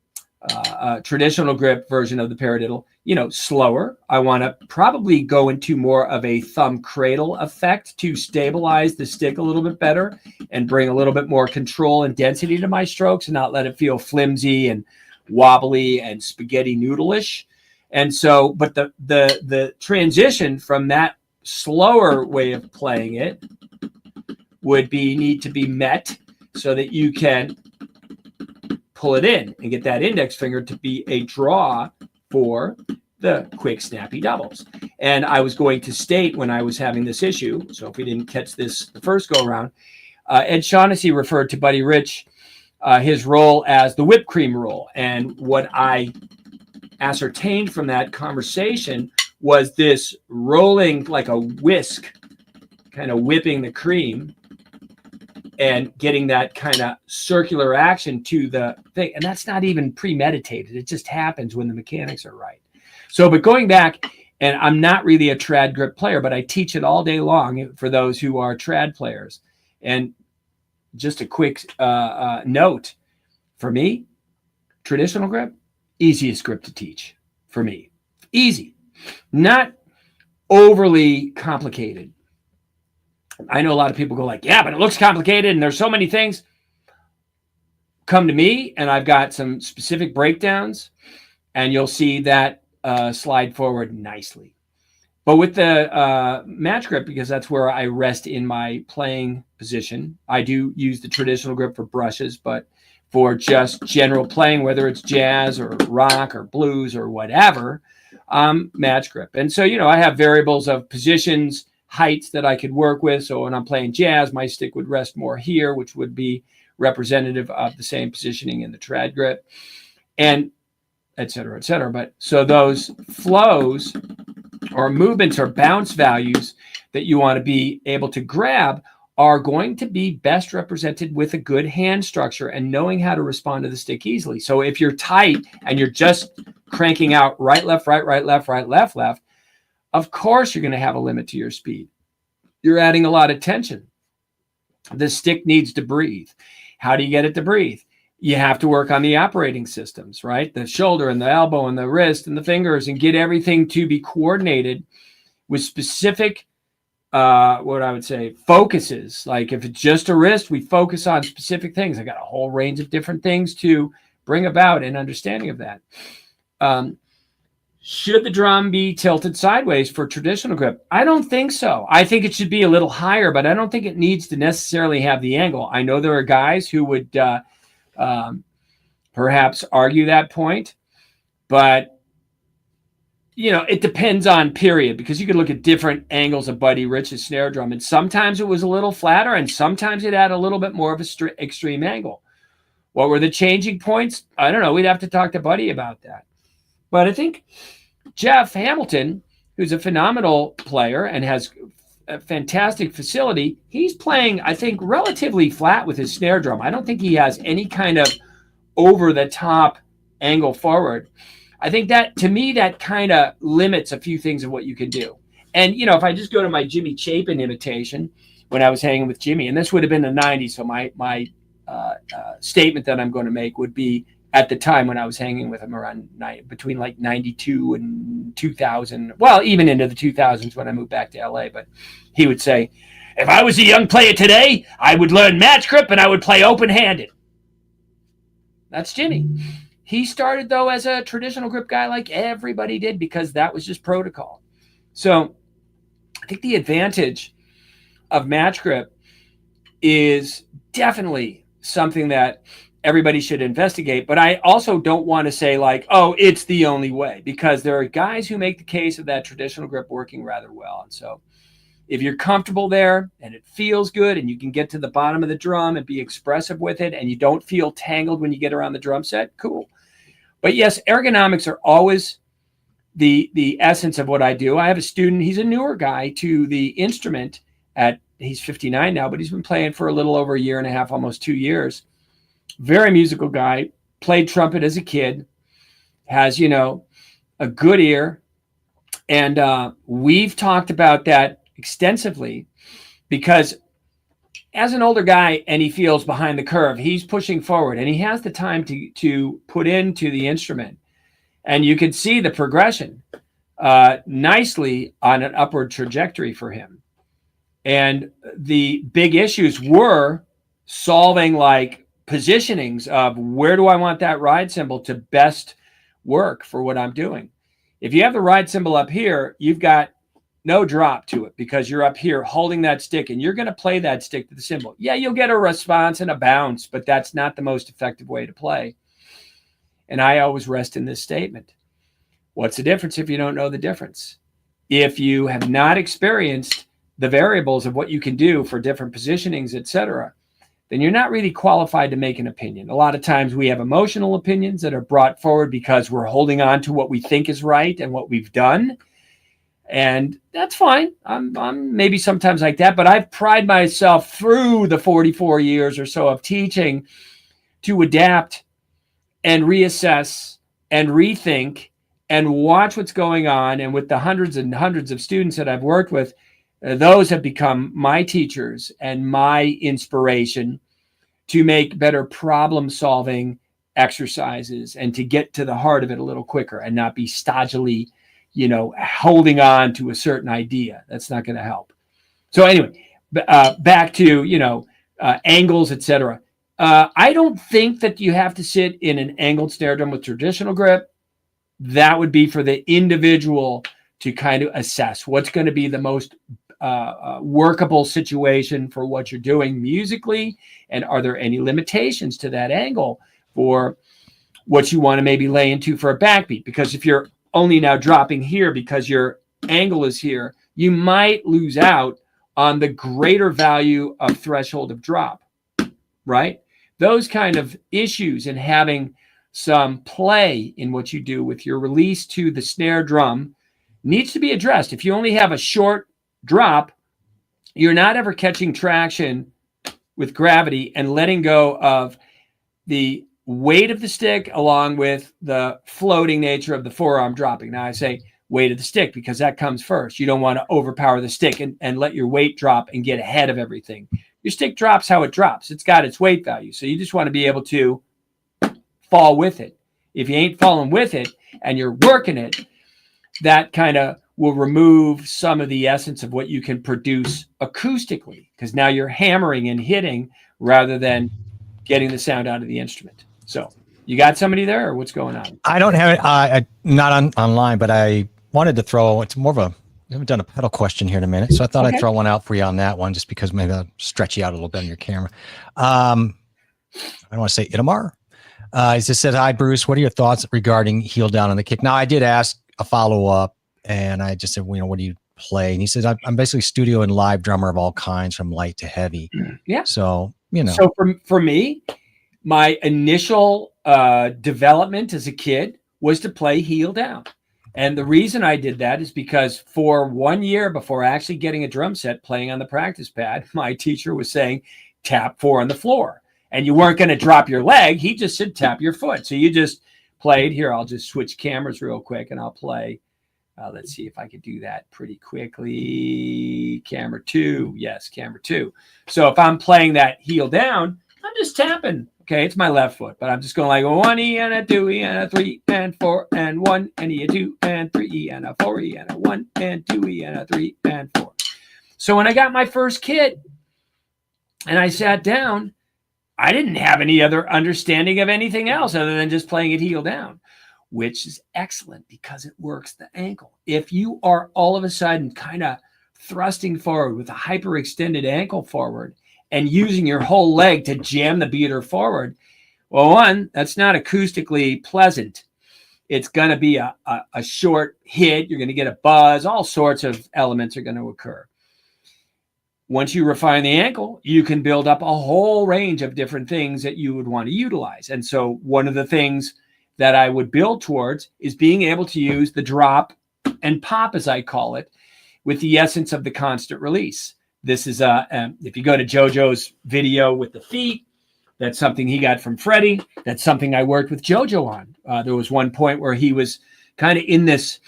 Speaker 2: traditional grip version of the paradiddle, slower, I want to probably go into more of a thumb cradle effect to stabilize the stick a little bit better and bring a little bit more control and density to my strokes and not let it feel flimsy and wobbly and spaghetti noodle-ish. And so, but the transition from that slower way of playing it would need to be met so that you can pull it in and get that index finger to be a draw for the quick snappy doubles. And I was going to state when I was having this issue, so if we didn't catch this the first go around, Ed Shaughnessy referred to Buddy Rich, his role as the whipped cream role. And what I ascertained from that conversation was this rolling like a whisk, kind of whipping the cream and getting that kind of circular action to the thing. And that's not even premeditated. It just happens when the mechanics are right. So, but going back, and I'm not really a trad grip player, but I teach it all day long for those who are trad players. And just a quick note, for me, traditional grip, easiest grip to teach for me. Easy, not overly complicated. I know a lot of people go like, yeah, but it looks complicated and there's so many things. Come to me and I've got some specific breakdowns and you'll see that slide forward nicely. But with the match grip, because that's where I rest in my playing position, I do use the traditional grip for brushes, but for just general playing, whether it's jazz or rock or blues or whatever, match grip. And so, I have variables of positions, heights that I could work with. So when I'm playing jazz, my stick would rest more here, which would be representative of the same positioning in the trad grip, and et cetera, et cetera. But so those flows or movements or bounce values that you want to be able to grab are going to be best represented with a good hand structure and knowing how to respond to the stick easily. So if you're tight and you're just cranking out right, left, right, right, left, right, left, left, of course you're going to have a limit to your speed. You're adding a lot of tension. The stick needs to breathe. How do you get it to breathe? You have to work on the operating systems, right? The shoulder and the elbow and the wrist and the fingers, and get everything to be coordinated with specific, what I would say, focuses. Like if it's just a wrist, we focus on specific things. I got a whole range of different things to bring about an understanding of that. Should the drum be tilted sideways for traditional grip? I don't think so. I think it should be a little higher, but I don't think it needs to necessarily have the angle. I know there are guys who would perhaps argue that point, but it depends on period, because you could look at different angles of Buddy Rich's snare drum, and sometimes it was a little flatter, and sometimes it had a little bit more of a extreme angle. What were the changing points? I don't know. We'd have to talk to Buddy about that. But I think Jeff Hamilton, who's a phenomenal player and has a fantastic facility, he's playing, I think, relatively flat with his snare drum. I don't think he has any kind of over-the-top angle forward. I think that, to me, that kind of limits a few things of what you can do. And, if I just go to my Jimmy Chapin imitation, when I was hanging with Jimmy, and this would have been the 90s, so my statement that I'm going to make would be, at the time when I was hanging with him around between like 92 and 2000, well, even into the 2000s when I moved back to LA, but he would say, if I was a young player today, I would learn match grip and I would play open-handed. That's Jimmy. He started, though, as a traditional grip guy like everybody did because that was just protocol. So I think the advantage of match grip is definitely something that everybody should investigate. But I also don't want to say like, oh, it's the only way, because there are guys who make the case of that traditional grip working rather well. And so if you're comfortable there and it feels good and you can get to the bottom of the drum and be expressive with it and you don't feel tangled when you get around the drum set, cool. But yes, ergonomics are always the essence of what I do. I have a student, he's a newer guy to the instrument he's 59 now, but he's been playing for a little over a year and a half, almost 2 years. Very musical guy, played trumpet as a kid, has, a good ear. And we've talked about that extensively because as an older guy and he feels behind the curve, he's pushing forward and he has the time to put into the instrument. And you can see the progression nicely on an upward trajectory for him. And the big issues were solving like positionings of where do I want that ride cymbal to best work for what I'm doing. If you have the ride cymbal up here, you've got no drop to it because you're up here holding that stick and you're going to play that stick to the cymbal. Yeah, you'll get a response and a bounce, but that's not the most effective way to play. And I always rest in this statement. What's the difference if you don't know the difference? If you have not experienced the variables of what you can do for different positionings, etc., then you're not really qualified to make an opinion. A lot of times we have emotional opinions that are brought forward because we're holding on to what we think is right and what we've done. And that's fine. I'm maybe sometimes like that, but I've prided myself through the 44 years or so of teaching to adapt and reassess and rethink and watch what's going on. And with the hundreds and hundreds of students that I've worked with, those have become my teachers and my inspiration to make better problem-solving exercises and to get to the heart of it a little quicker and not be stodgily, holding on to a certain idea. That's not going to help. So anyway, back to, angles, etc. I don't think that you have to sit in an angled snare drum with traditional grip. That would be for the individual to kind of assess what's going to be the most workable situation for what you're doing musically, and are there any limitations to that angle for what you want to maybe lay into for a backbeat? Because if you're only now dropping here because your angle is here, you might lose out on the greater value of threshold of drop, right? Those kind of issues and having some play in what you do with your release to the snare drum needs to be addressed. If you only have a short drop, you're not ever catching traction with gravity and letting go of the weight of the stick along with the floating nature of the forearm dropping. Now I say weight of the stick because that comes first. You don't want to overpower the stick and let your weight drop and get ahead of everything. Your stick drops how it drops. It's got its weight value. So you just want to be able to fall with it. If you ain't falling with it and you're working it, that kind of will remove some of the essence of what you can produce acoustically, because now you're hammering and hitting rather than getting the sound out of the instrument. So you got somebody there, or what's going on?
Speaker 1: I don't have it. Not online, but I wanted to throw, it's more of a, we haven't done a pedal question here in a minute. So I thought I'd throw one out for you on that one, just because maybe I'll stretch you out a little bit on your camera. I don't want to say Itamar. He just said, hi, Bruce, what are your thoughts regarding heel down on the kick? Now, I did ask a follow-up, and I just said, what do you play? And he says, I'm basically studio and live drummer of all kinds, from light to heavy.
Speaker 2: Yeah.
Speaker 1: So,
Speaker 2: So for me, my initial development as a kid was to play heel down. And the reason I did that is because for 1 year before actually getting a drum set playing on the practice pad, my teacher was saying, tap 4 on the floor. And you weren't going to drop your leg. He just said, tap your foot. So you just played. Here, I'll just switch cameras real quick and I'll play. Let's see if I could do that pretty quickly. Camera 2. Yes, camera 2. So if I'm playing that heel down, I'm just tapping. Okay, it's my left foot, but I'm just going like a 1 E and a 2 E and a 3 and 4 and 1 and E, a 2 and 3 E and a 4 E and a 1 and 2 E and a 3 and 4. So when I got my first kit and I sat down, I didn't have any other understanding of anything else other than just playing it heel down, which is excellent because it works the ankle. If you are all of a sudden kind of thrusting forward with a hyperextended ankle forward and using your whole leg to jam the beater forward, well, one, that's not acoustically pleasant. It's going to be a short hit. You're going to get a buzz. All sorts of elements are going to occur. Once you refine the ankle, you can build up a whole range of different things that you would want to utilize. And so one of the things that I would build towards is being able to use the drop and pop, as I call it, with the essence of the constant release. This is, if you go to JoJo's video with the feet, that's something he got from Freddie. That's something I worked with JoJo on. There was one point where he was kind of in this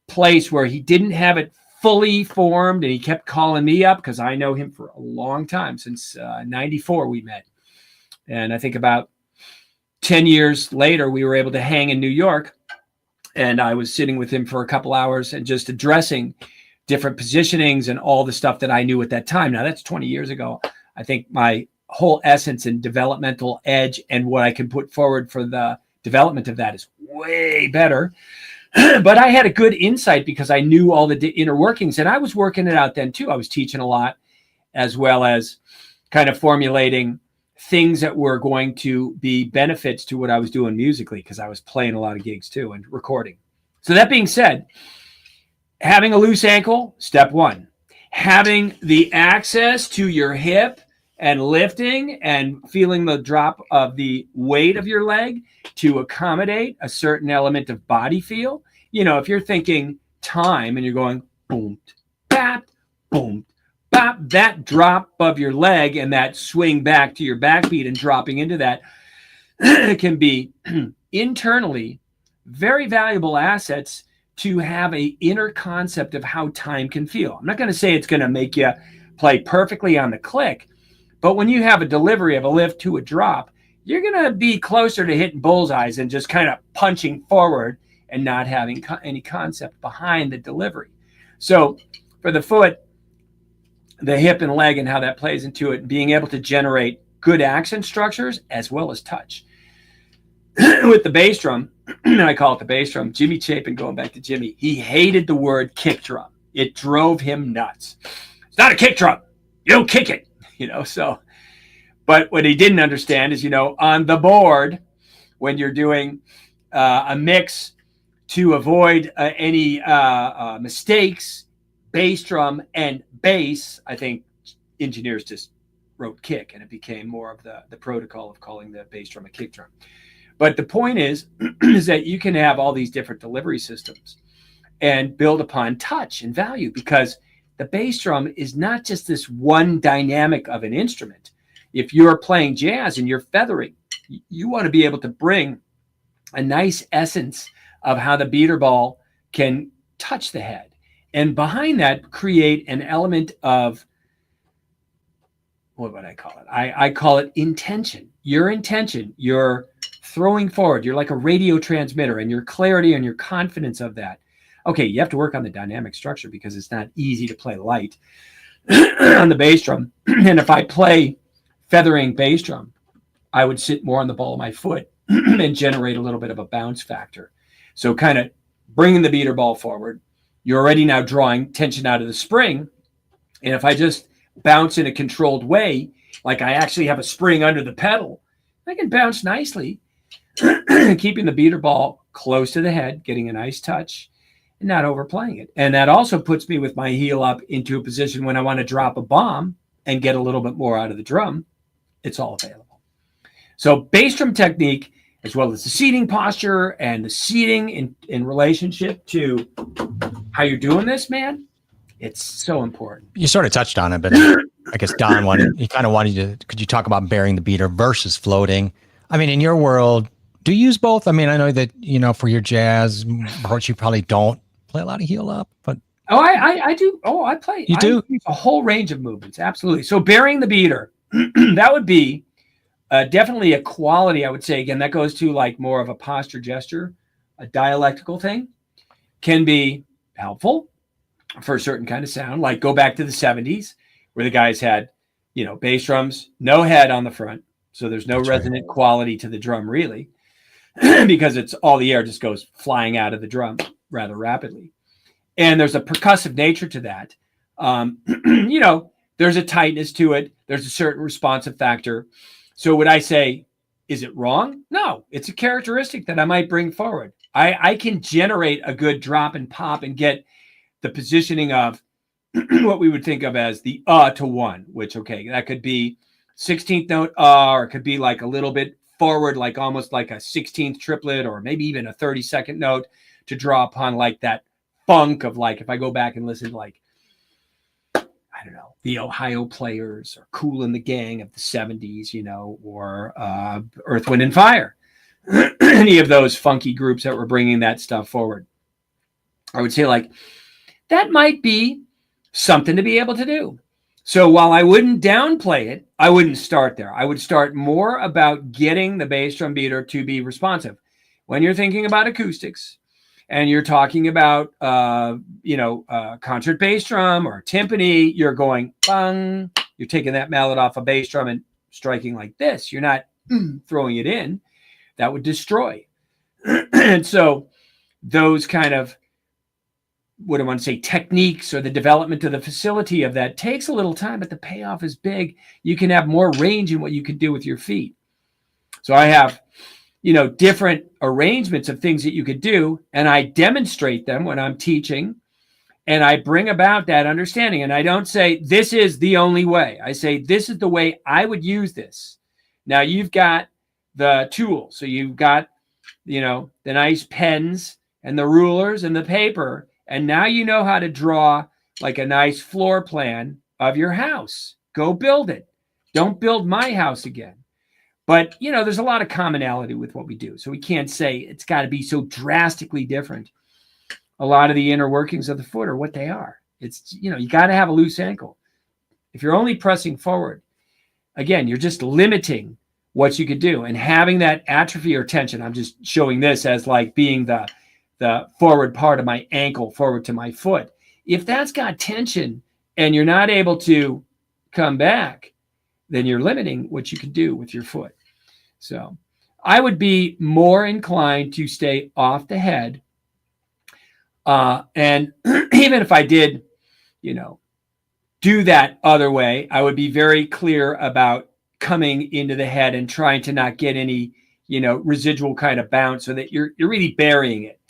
Speaker 2: place where he didn't have it fully formed, and he kept calling me up because I know him for a long time, since 94 we met. And I think about 10 years later, we were able to hang in New York, and I was sitting with him for a couple hours and just addressing different positionings and all the stuff that I knew at that time. Now, that's 20 years ago. I think my whole essence and developmental edge and what I can put forward for the development of that is way better. But I had a good insight because I knew all the inner workings, and I was working it out then too. I was teaching a lot, as well as kind of formulating things that were going to be benefits to what I was doing musically, because I was playing a lot of gigs too and recording. So that being said, having a loose ankle, step one. Having the access to your hip and lifting and feeling the drop of the weight of your leg to accommodate a certain element of body feel. You know, if you're thinking time and you're going boom, bap, boom, bap, that drop of your leg and that swing back to your backbeat and dropping into that can be internally very valuable assets to have an inner concept of how time can feel. I'm not going to say it's going to make you play perfectly on the click, but when you have a delivery of a lift to a drop, you're going to be closer to hitting bullseyes and just kind of punching forward and not having any concept behind the delivery. So for the foot, the hip and leg and how that plays into it, being able to generate good accent structures as well as touch. With the bass drum, I call it the bass drum, Jimmy Chapin, going back to Jimmy, he hated the word kick drum. It drove him nuts. It's not a kick drum. You don't kick it. You know, so, but what he didn't understand is, you know, on the board, when you're doing a mix to avoid any mistakes, bass drum and bass, I think engineers just wrote kick, and it became more of the protocol of calling the bass drum a kick drum. But the point is that you can have all these different delivery systems and build upon touch and value, because the bass drum is not just this one dynamic of an instrument. If you're playing jazz and you're feathering, you want to be able to bring a nice essence of how the beater ball can touch the head. And behind that, create an element of, what would I call it? I call it intention. Your intention, you're throwing forward. You're like a radio transmitter, and your clarity and your confidence of that. Okay, you have to work on the dynamic structure because it's not easy to play light on the bass drum. And if I play feathering bass drum, I would sit more on the ball of my foot and generate a little bit of a bounce factor. So kind of bringing the beater ball forward, you're already now drawing tension out of the spring. And if I just bounce in a controlled way, like I actually have a spring under the pedal, I can bounce nicely, keeping the beater ball close to the head, getting a nice touch, and not overplaying it. And that also puts me with my heel up into a position when I want to drop a bomb and get a little bit more out of the drum. It's all available. So bass drum technique, as well as the seating posture and the seating in relationship to how you're doing this, man, it's so important.
Speaker 1: You sort of touched on it, but I guess Don kind of wanted you to, could you talk about bearing the beater versus floating? I mean, in your world, do you use both? I mean, I know that, you know, for your jazz approach, you probably don't play a lot of heel up, but.
Speaker 2: Oh, I do. Oh, I play.
Speaker 1: You do?
Speaker 2: A whole range of movements. Absolutely. So bearing the beater, that would be definitely a quality, I would say. Again, that goes to like more of a posture gesture, a dialectical thing, can be helpful for a certain kind of sound. Like go back to the 70s where the guys had, you know, bass drums, no head on the front, So there's no
Speaker 1: That's
Speaker 2: resonant quality to the drum really, because it's all the air just goes flying out of the drum rather rapidly. And there's a percussive nature to that. You know, there's a tightness to it. There's a certain responsive factor. So would I say, is it wrong? No, it's a characteristic that I might bring forward. I can generate a good drop and pop and get the positioning of what we would think of as the to one, which, okay, that could be 16th note or it could be like a little bit forward, like almost like a 16th triplet, or maybe even a 32nd note to draw upon like that funk of, like, if I go back and listen to, like, I don't know, the Ohio Players or Kool and the Gang of the 70s, you know, or Earth, Wind and Fire, any of those funky groups that were bringing that stuff forward. I would say, like, that might be something to be able to do. So while I wouldn't downplay it, I wouldn't start there. I would start more about getting the bass drum beater to be responsive. When you're thinking about acoustics and you're talking about, concert bass drum or timpani, you're going, bang, you're taking that mallet off a bass drum and striking like this. You're not throwing it in. That would destroy. And so those kind of, what I want to say, techniques, or the development of the facility of that takes a little time, but the payoff is big. You can have more range in what you can do with your feet. So I have, you know, different arrangements of things that you could do, and I demonstrate them when I'm teaching, and I bring about that understanding. And I don't say, this is the only way. I say, this is the way I would use this. Now you've got the tools. So you've got, you know, the nice pens and the rulers and the paper. And now you know how to draw like a nice floor plan of your house. Go build it. Don't build my house again. But, you know, there's a lot of commonality with what we do. So we can't say it's got to be so drastically different. A lot of the inner workings of the foot are what they are. It's, you know, you got to have a loose ankle. If you're only pressing forward, again, you're just limiting what you could do. And having that atrophy or tension, I'm just showing this as like being the forward part of my ankle forward to my foot. If that's got tension and you're not able to come back, then you're limiting what you can do with your foot. So I would be more inclined to stay off the head. And even if I did, you know, do that other way, I would be very clear about coming into the head and trying to not get any, you know, residual kind of bounce, so that you're really burying it.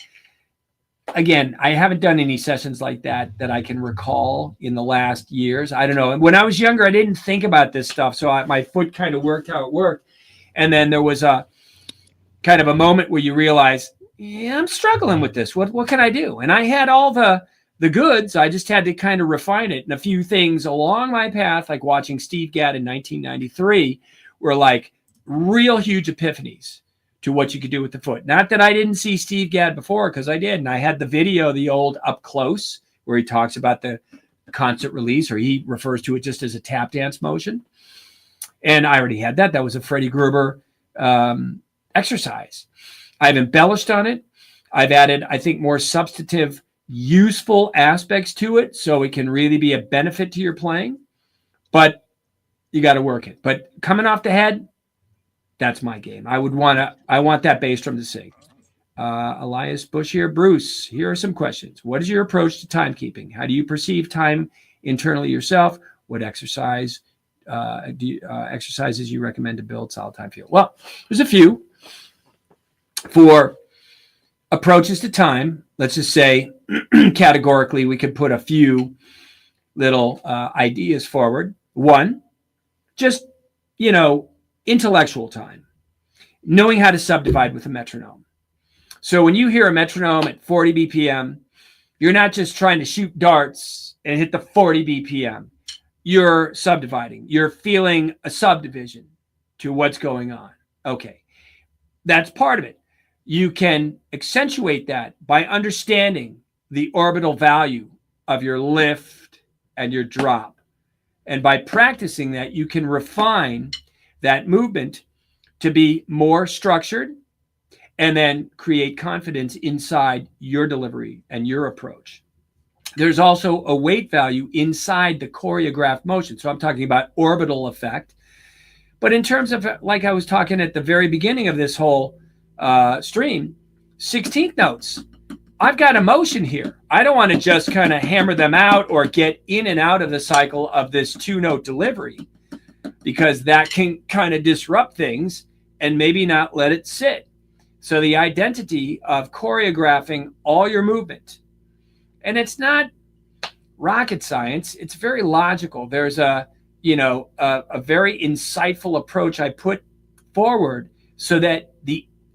Speaker 2: Again, I haven't done any sessions like that I can recall in the last years. I don't know. When I was younger, I didn't think about this stuff. So my foot kind of worked how it worked. And then there was a kind of a moment where you realize, yeah, I'm struggling with this. What can I do? And I had all the goods. I just had to kind of refine it. And a few things along my path, like watching Steve Gadd in 1993, were like real huge epiphanies to what you could do with the foot. Not that I didn't see Steve Gadd before, because I did. And I had the video, the old Up Close, where he talks about the concert release, or he refers to it just as a tap dance motion. And I already had that. That was a Freddie Gruber exercise. I've embellished on it. I've added, I think, more substantive, useful aspects to it, so it can really be a benefit to your playing. But you got to work it. But coming off the head, that's my game. I want that bass drum to sing. Elias Bush here. Bruce, here are some questions. What is your approach to timekeeping? How do you perceive time internally yourself? What exercises you recommend to build solid time feel? Well, there's a few. For approaches to time, let's just say categorically, we could put a few little ideas forward. One, just, you know, intellectual time, knowing how to subdivide with a metronome. So when you hear a metronome at 40 BPM, you're not just trying to shoot darts and hit the 40 BPM. You're subdividing. You're feeling a subdivision to what's going on. Okay, that's part of it. You can accentuate that by understanding the orbital value of your lift and your drop. And by practicing that, you can refine that movement to be more structured, and then create confidence inside your delivery and your approach. There's also a weight value inside the choreographed motion. So I'm talking about orbital effect, But in terms of, like I was talking at the very beginning of this whole stream, 16th notes. I've got emotion here. I don't want to just kind of hammer them out or get in and out of the cycle of this 2-note delivery, because that can kind of disrupt things and maybe not let it sit. So the identity of choreographing all your movement, and it's not rocket science, it's very logical. There's a very insightful approach I put forward so that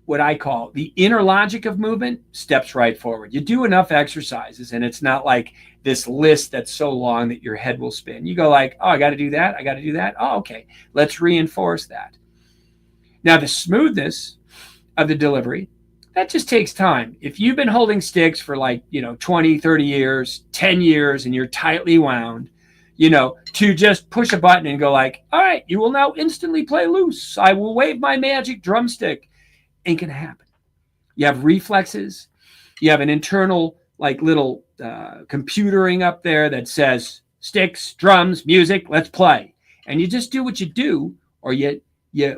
Speaker 2: what I call the inner logic of movement steps right forward. You do enough exercises and it's not like this list that's so long that your head will spin. You go like, oh, I got to do that. I got to do that. Oh, okay. Let's reinforce that. Now, the smoothness of the delivery, that just takes time. If you've been holding sticks for 20, 30 years, 10 years, and you're tightly wound, to just push a button and go like, all right, you will now instantly play loose. I will wave my magic drumstick. Ain't gonna happen. You have reflexes. You have an internal little computering up there that says sticks, drums, music, let's play. And you just do what you do, or you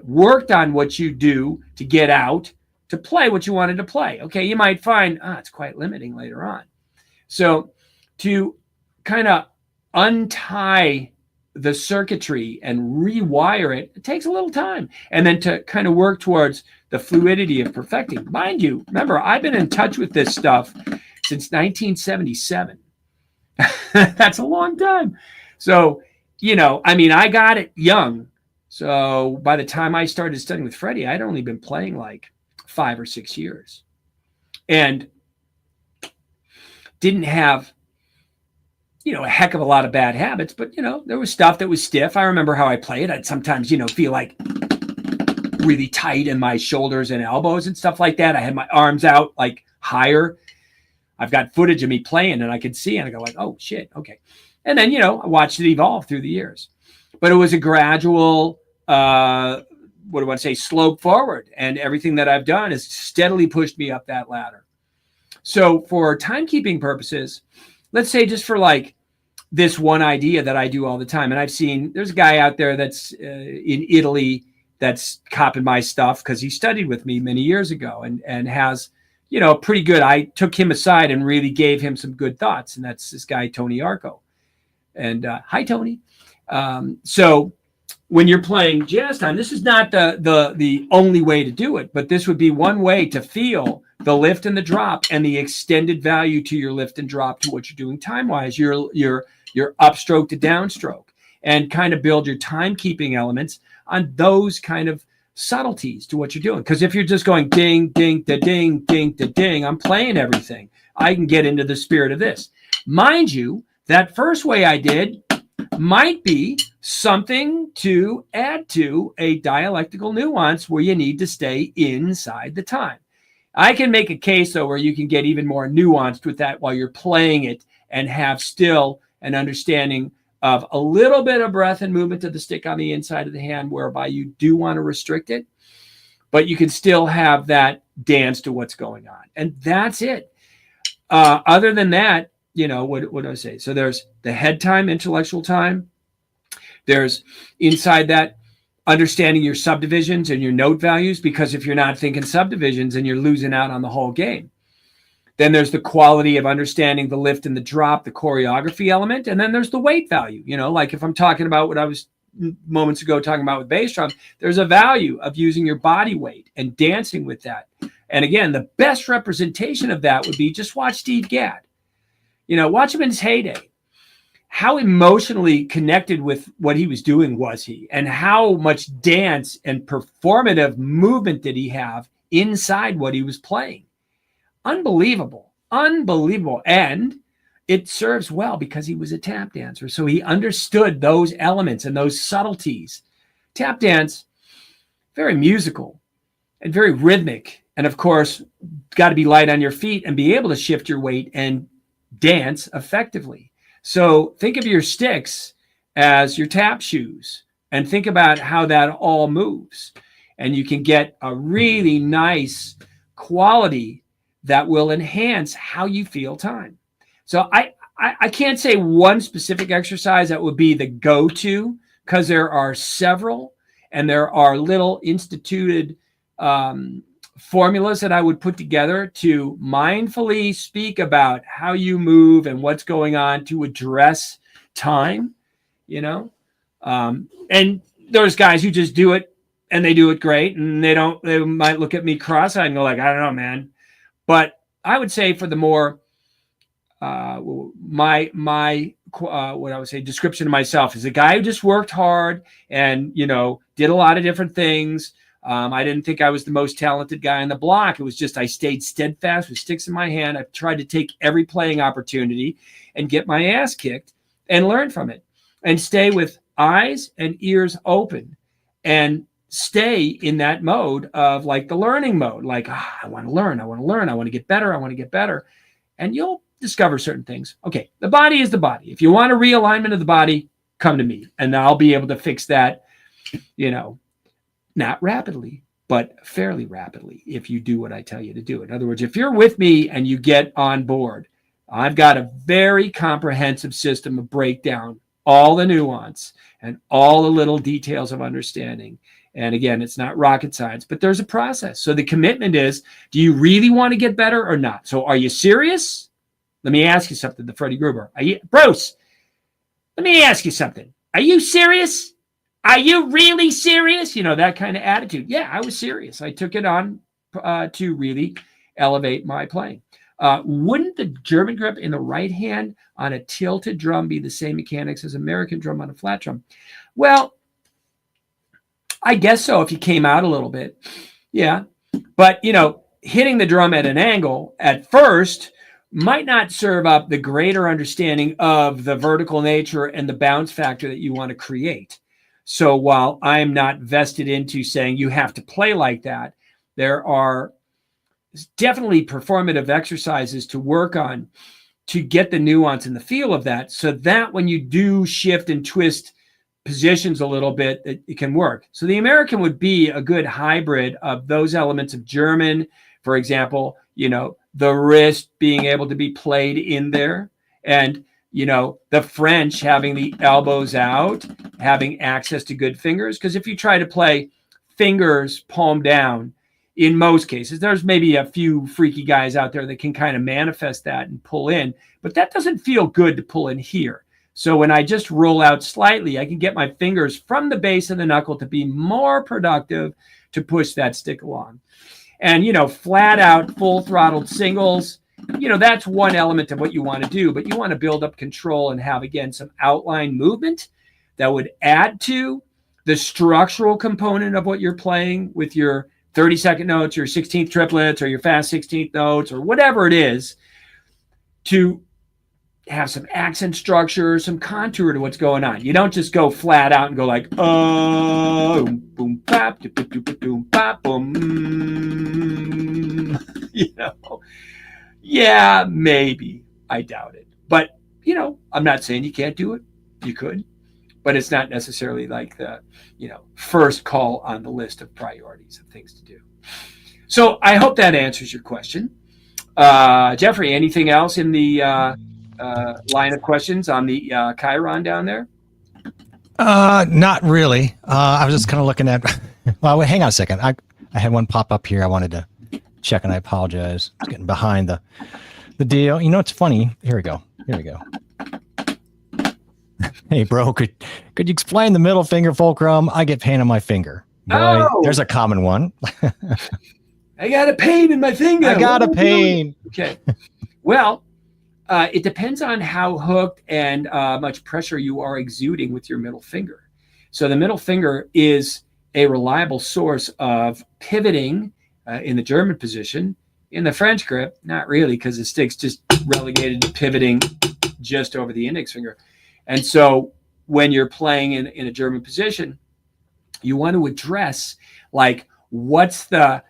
Speaker 2: worked on what you do to get out to play what you wanted to play. Okay, you might find it's quite limiting later on. So to kind of untie the circuitry and rewire it, it takes a little time. And then to kind of work towards the fluidity of perfecting. Mind you, remember, I've been in touch with this stuff since 1977. That's a long time. So, I got it young. So by the time I started studying with Freddie, I'd only been playing like 5 or 6 years and didn't have a heck of a lot of bad habits, but there was stuff that was stiff. I remember how I played. I'd sometimes feel like really tight in my shoulders and elbows and stuff like that. I had my arms out like higher. I've got footage of me playing and I could see and I go like, oh shit, okay. And then I watched it evolve through the years, but it was a gradual slope forward, and everything that I've done has steadily pushed me up that ladder. So for timekeeping purposes, let's say just for this one idea that I do all the time. And I've seen there's a guy out there that's in Italy that's copied my stuff because he studied with me many years ago and has, pretty good. I took him aside and really gave him some good thoughts. And that's this guy, Tony Arco. And hi, Tony. So when you're playing jazz time, this is not the only way to do it, but this would be one way to feel the lift and the drop and the extended value to your lift and drop to what you're doing time-wise, your upstroke to downstroke, and kind of build your timekeeping elements on those kind of subtleties to what you're doing. Because if you're just going ding, ding, da ding, ding, da ding, I'm playing everything, I can get into the spirit of this. Mind you, that first way I did might be something to add to a dialectical nuance where you need to stay inside the time. I can make a case, though, where you can get even more nuanced with that while you're playing it and have still an understanding of a little bit of breath and movement of the stick on the inside of the hand, whereby you do want to restrict it, but you can still have that dance to what's going on. And that's it. Other than that, what do I say? So there's the head time, intellectual time. There's inside that understanding your subdivisions and your note values, because if you're not thinking subdivisions, then you're losing out on the whole game. Then there's the quality of understanding the lift and the drop, the choreography element. And then there's the weight value. Like if I'm talking about what I was moments ago talking about with bass drum, there's a value of using your body weight and dancing with that. And again, the best representation of that would be just watch Steve Gadd. Watch him in his heyday. How emotionally connected with what he was doing was he, and how much dance and performative movement did he have inside what he was playing? Unbelievable. And it serves well because he was a tap dancer. So he understood those elements and those subtleties. Tap dance, very musical and very rhythmic. And of course, got to be light on your feet and be able to shift your weight and dance effectively. So think of your sticks as your tap shoes and think about how that all moves. And you can get a really nice quality that will enhance how you feel time. So I can't say one specific exercise that would be the go-to, because there are several. And there are little instituted formulas that I would put together to mindfully speak about how you move and what's going on to address time, you know. And there's guys who just do it and they do it great, and they might look at me cross-eyed and go like, I don't know, man. But I would say for the more my what I would say description of myself is a guy who just worked hard and, you know, did a lot of different things. I didn't think I was the most talented guy on the block. It was just I stayed steadfast with sticks in my hand. I tried to take every playing opportunity and get my ass kicked and learn from it and stay with eyes and ears open and stay in that mode of like the learning mode. Like, I want to learn. I want to learn. I want to get better. I want to get better. And you'll discover certain things. Okay, the body is the body. If you want a realignment of the body, come to me and I'll be able to fix that, you know, not rapidly, but fairly rapidly if you do what I tell you to do. In other words, if you're with me and you get on board, I've got a very comprehensive system of breakdown, all the nuance and all the little details of understanding. And again, it's not rocket science, but there's a process. So the commitment is, do you really want to get better or not? So are you serious? Let me ask you something, the Freddie Gruber. Bruce, let me ask you something. Are you serious? Are you really serious? You know, that kind of attitude. Yeah, I was serious. I took it on to really elevate my playing. Wouldn't the German grip in the right hand on a tilted drum be the same mechanics as American drum on a flat drum? Well, I guess so if you came out a little bit. Yeah. But, you know, hitting the drum at an angle at first might not serve up the greater understanding of the vertical nature and the bounce factor that you want to create. So while I'm not vested into saying you have to play like that, there are definitely performative exercises to work on to get the nuance and the feel of that, so that when you do shift and twist positions a little bit, it can work. So the American would be a good hybrid of those elements of German, for example, you know, the wrist being able to be played in there, and, you know, the French having the elbows out, having access to good fingers. Because if you try to play fingers palm down, in most cases, there's maybe a few freaky guys out there that can kind of manifest that and pull in, but that doesn't feel good to pull in here. So when I just roll out slightly, I can get my fingers from the base of the knuckle to be more productive to push that stick along. And, you know, flat out, full throttled singles, you know, that's one element of what you want to do, but you want to build up control and have, again, some outline movement that would add to the structural component of what you're playing with your 30-second notes, your 16th triplets, or your fast 16th notes, or whatever it is, to have some accent structure, some contour to what's going on. You don't just go flat out and go like, oh, boom, bop, boom, bop, boom. You know, yeah, maybe. I doubt it. But, you know, I'm not saying you can't do it. You could. But it's not necessarily like the, you know, first call on the list of priorities of things to do. So I hope that answers your question. Jeffrey, anything else in the line of questions on the Chiron down there?
Speaker 1: Not really. I was just kind of looking at, well, wait, hang on a second. I had one pop up here. I wanted to check, and I apologize. I was getting behind the deal. You know, it's funny. Here we go. Hey, bro, could you explain the middle finger fulcrum? I get pain on my finger. Boy, there's a common one.
Speaker 2: I got a pain in my finger.
Speaker 1: I got a pain.
Speaker 2: Okay. Well, it depends on how hooked and much pressure you are exuding with your middle finger. So the middle finger is a reliable source of pivoting in the German position. In the French grip, not really, because the stick's just relegated to pivoting just over the index finger. And so when you're playing in a German position, you want to address, like, what's the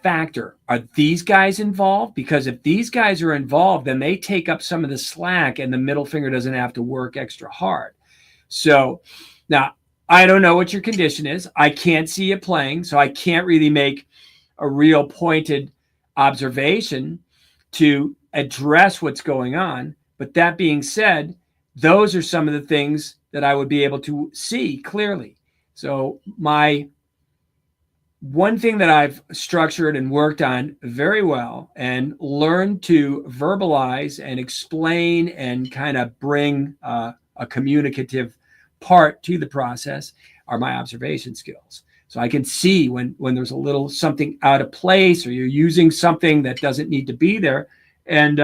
Speaker 2: factor? Are these guys involved? Because if these guys are involved, then they take up some of the slack and the middle finger doesn't have to work extra hard. So now, I don't know what your condition is. I can't see you playing, so I can't really make a real pointed observation to address what's going on. But that being said, those are some of the things that I would be able to see clearly. So my one thing that I've structured and worked on very well and learned to verbalize and explain and kind of bring a communicative part to the process are my observation skills. So I can see when there's a little something out of place, or you're using something that doesn't need to be there, and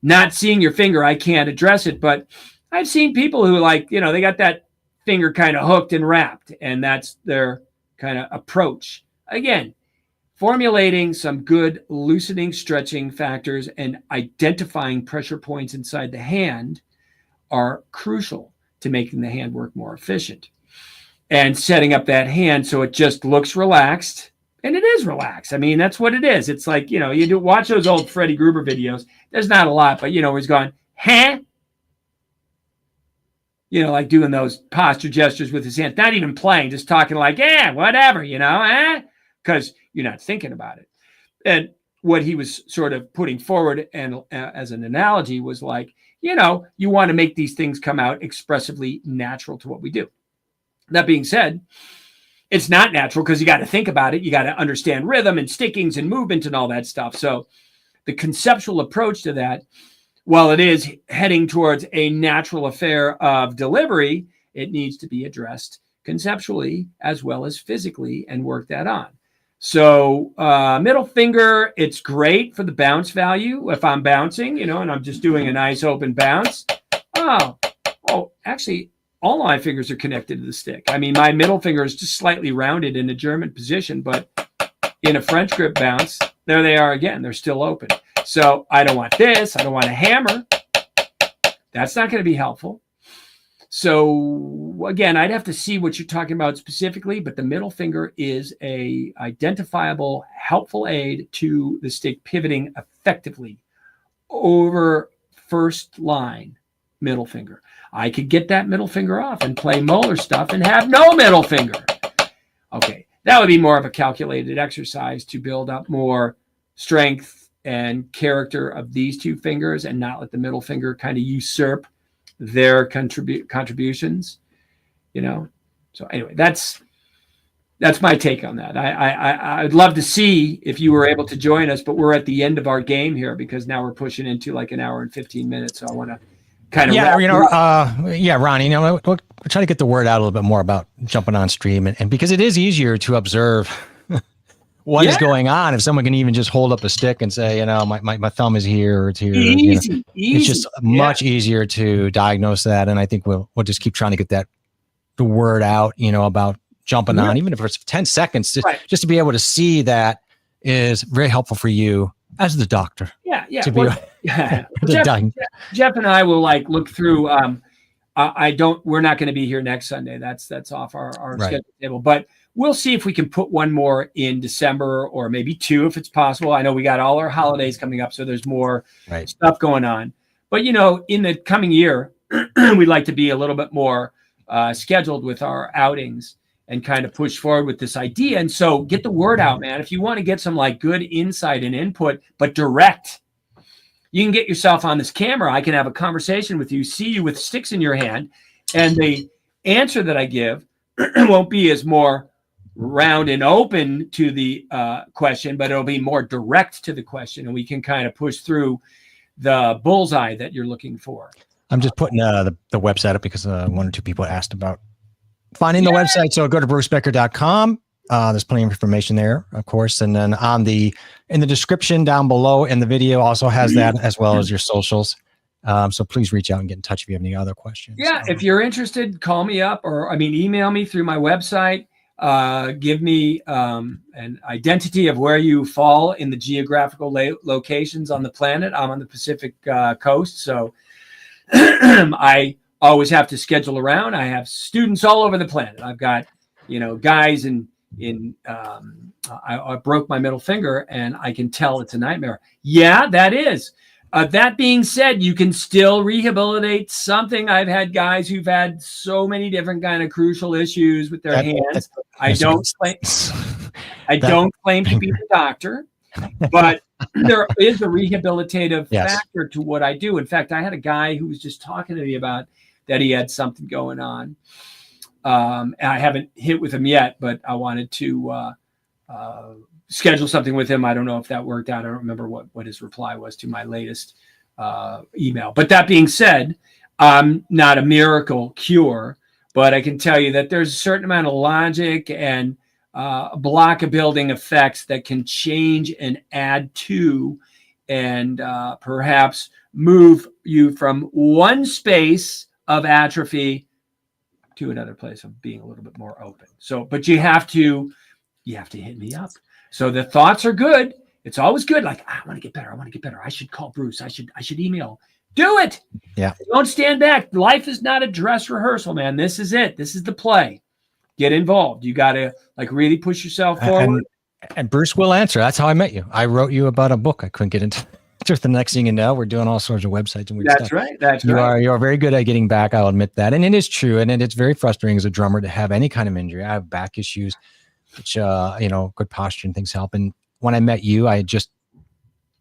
Speaker 2: not seeing your finger, I can't address it. But I've seen people who, like, they got that finger kind of hooked and wrapped, and that's their kind of approach. Again, formulating some good loosening, stretching factors and identifying pressure points inside the hand are crucial to making the hand work more efficient. And setting up that hand so it just looks relaxed, and it is relaxed. I mean, that's what it is. It's like, you do watch those old Freddie Gruber videos. There's not a lot, but he's going, huh? Like doing those posture gestures with his hand, not even playing, just talking like, whatever, because you're not thinking about it. And what he was sort of putting forward and as an analogy was like, you want to make these things come out expressively natural to what we do. That being said, it's not natural because you got to think about it. You got to understand rhythm and stickings and movement and all that stuff. So the conceptual approach to that, while it is heading towards a natural affair of delivery, it needs to be addressed conceptually as well as physically and work that on. So middle finger, it's great for the bounce value. If I'm bouncing, and I'm just doing a nice open bounce. Oh, actually, all my fingers are connected to the stick. I mean, my middle finger is just slightly rounded in a German position, but in a French grip bounce, there they are again. They're still open. So I don't want this. I don't want a hammer. That's not going to be helpful. So again, I'd have to see what you're talking about specifically, but the middle finger is a identifiable, helpful aid to the stick pivoting effectively over first line middle finger. I could get that middle finger off and play molar stuff and have no middle finger. Okay, that would be more of a calculated exercise to build up more strength and character of these two fingers and not let the middle finger kind of usurp their contributions, So anyway, that's my take on that. I'd love to see if you were able to join us, but we're at the end of our game here because now we're pushing into like an hour and 15 minutes. So I want to kind of
Speaker 1: Ronnie, we'll try to get the word out a little bit more about jumping on stream, and because it is easier to observe what is going on if someone can even just hold up a stick and say, my thumb is here or it's here.
Speaker 2: Easy.
Speaker 1: It's just much easier to diagnose that, and I think we'll just keep trying to get the word out, about jumping on, even if it's 10 seconds, just to be able to see that is very helpful for you as the doctor.
Speaker 2: Jeff and I will look through. We're not going to be here next Sunday. That's off our schedule table, but we'll see if we can put one more in December or maybe two if it's possible. I know we got all our holidays coming up, so there's more stuff going on. But, in the coming year, we'd like to be a little bit more scheduled with our outings and kind of push forward with this idea. And so get the word out, man. If you want to get some good insight and input, but direct, you can get yourself on this camera. I can have a conversation with you, see you with sticks in your hand. And the answer that I give won't be as more round and open to the question, but it'll be more direct to the question. And we can kind of push through the bullseye that you're looking for.
Speaker 1: I'm just putting the website up because one or two people asked about finding the website. So go to brucebecker.com. There's plenty of information there, of course. And then in the description down below in the video also has that, as well as your socials. So please reach out and get in touch if you have any other questions.
Speaker 2: Yeah. If you're interested, call me up or email me through my website. Give me an identity of where you fall in the geographical locations on the planet. I'm on the Pacific coast. So I always have to schedule around. I have students all over the planet. I've got, guys I broke my middle finger and I can tell it's a nightmare. Yeah, that is. That being said, you can still rehabilitate something. I've had guys who've had so many different kind of crucial issues with their hands. I don't claim to be the doctor, but there is a rehabilitative factor to what I do. In fact, I had a guy who was just talking to me about that he had something going on. And I haven't hit with him yet, but I wanted to schedule something with him. I don't know if that worked out. I don't remember what his reply was to my latest email. But that being said, I'm not a miracle cure, but I can tell you that there's a certain amount of logic and block building effects that can change and add to and perhaps move you from one space of atrophy to another place of being a little bit more open. So, but you have to hit me up. So the thoughts are good. It's always good. Like, I want to get better. I want to get better. I should call Bruce. I should email. Do it.
Speaker 1: Yeah.
Speaker 2: Don't stand back. Life is not a dress rehearsal, man. This is it. This is the play. Get involved. You got to like really push yourself forward.
Speaker 1: And Bruce will answer. That's how I met you. I wrote you about a book. I couldn't get into. Just the next thing you know, we're doing all sorts of websites and weird stuff.
Speaker 2: That's right. That's right.
Speaker 1: You are very good at getting back. I'll admit that. And it is true. And it's very frustrating as a drummer to have any kind of injury. I have back issues, which, good posture and things help. And when I met you, I just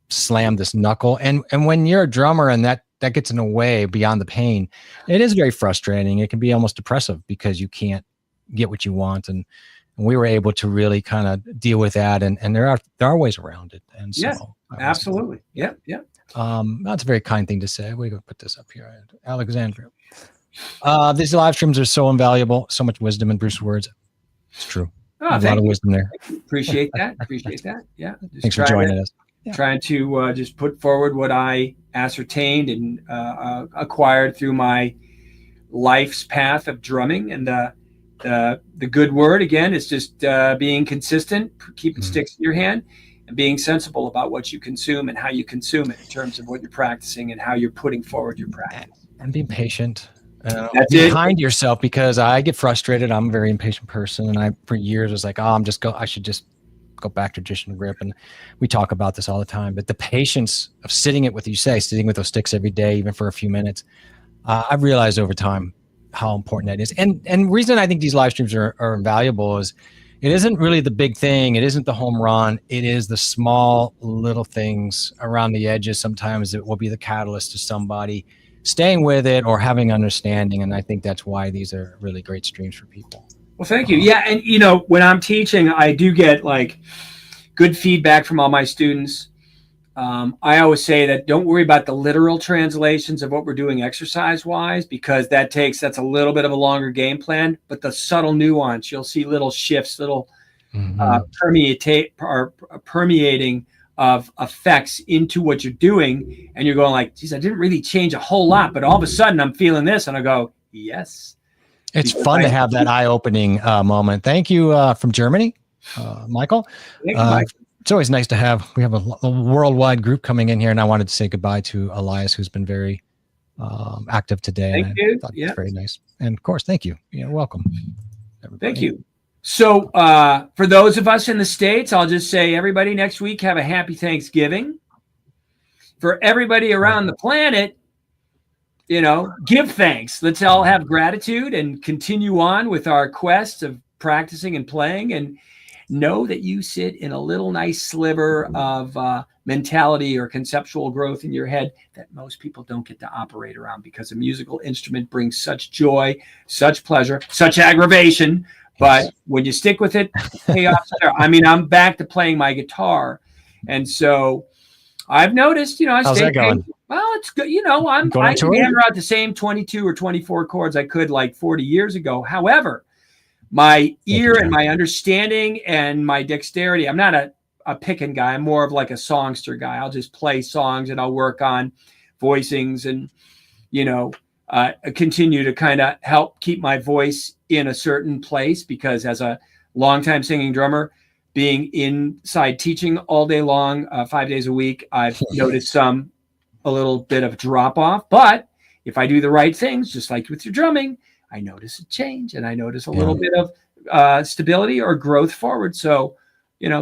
Speaker 1: slammed this knuckle. And when you're a drummer and that gets in the way beyond the pain, it is very frustrating. It can be almost depressive because you can't get what you want. And we were able to really kind of deal with that. And there are ways around it. And so,
Speaker 2: yes, absolutely. Yeah. Yeah.
Speaker 1: That's a very kind thing to say. We're going to put this up here. Alexandria. These live streams are so invaluable. So much wisdom in Bruce's words. It's true.
Speaker 2: Oh,
Speaker 1: a lot of wisdom there.
Speaker 2: Appreciate that. Yeah. Just
Speaker 1: thanks for joining us.
Speaker 2: Yeah. Trying to just put forward what I ascertained and acquired through my life's path of drumming. And the good word, again, is just being consistent, keeping sticks in your hand, and being sensible about what you consume and how you consume it in terms of what you're practicing and how you're putting forward your practice.
Speaker 1: And being patient.
Speaker 2: That's
Speaker 1: be
Speaker 2: it.
Speaker 1: Kind to yourself, because I get frustrated. I'm a very impatient person. And I, for years, was like, I should just go back to traditional grip. And we talk about this all the time. But the patience of sitting with those sticks every day, even for a few minutes, I've realized over time how important that is. And the reason I think these live streams are invaluable is it isn't really the big thing. It isn't the home run. It is the small little things around the edges. Sometimes it will be the catalyst to somebody staying with it or having understanding. And I think that's why these are really great streams for people.
Speaker 2: Well, thank you. Yeah. And, when I'm teaching, I do get like good feedback from all my students. I always say that don't worry about the literal translations of what we're doing exercise-wise, because that's a little bit of a longer game plan. But the subtle nuance, you'll see little shifts, little permeating of effects into what you're doing, and you're going like, geez, I didn't really change a whole lot, but all of a sudden I'm feeling this, and I go, yes.
Speaker 1: It's fun to have that eye-opening moment. Thank you from Germany, Michael.
Speaker 2: Thank you, Mike.
Speaker 1: It's always nice to have. We have a worldwide group coming in here, and I wanted to say goodbye to Elias, who's been very active today.
Speaker 2: Thank you.
Speaker 1: It's very nice. And of course, thank you. You're welcome. Everybody.
Speaker 2: Thank you. So for those of us in the States, I'll just say everybody next week, have a happy Thanksgiving. For everybody around the planet, give thanks. Let's all have gratitude and continue on with our quest of practicing and playing, and know that you sit in a little nice sliver of mentality or conceptual growth in your head that most people don't get to operate around, because a musical instrument brings such joy, such pleasure, such aggravation. But when you stick with it, payoff's there. I mean, I'm back to playing my guitar. And so I've noticed,
Speaker 1: How's that going?
Speaker 2: Well, it's good. I can hammer out the same 22 or 24 chords I could like 40 years ago. However, my ear and my understanding and my dexterity, I'm not a picking guy. I'm more of like a songster guy. I'll just play songs and I'll work on voicings and, continue to kind of help keep my voice in a certain place, because as a longtime singing drummer, being inside teaching all day long, 5 days a week, I've noticed a little bit of drop off. But if I do the right things, just like with your drumming, I notice a change and I notice a little bit of stability or growth forward. So,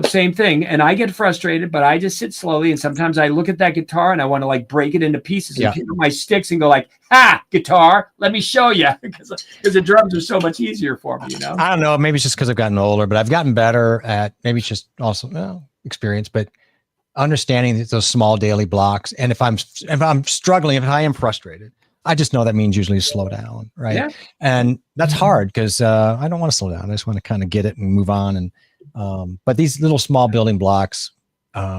Speaker 2: same thing. And I get frustrated, but I just sit slowly. And sometimes I look at that guitar and I want to like break it into pieces and pick up my sticks and go like, guitar, let me show you. Because the drums are so much easier for me,
Speaker 1: I don't know. Maybe it's just because I've gotten older, but I've gotten better at, maybe it's just also experience, but understanding those small daily blocks. And if I'm struggling, if I am frustrated, I just know that means usually slow down, right?
Speaker 2: Yeah.
Speaker 1: And that's hard because I don't want to slow down. I just want to kind of get it and move on. And but these little small building blocks,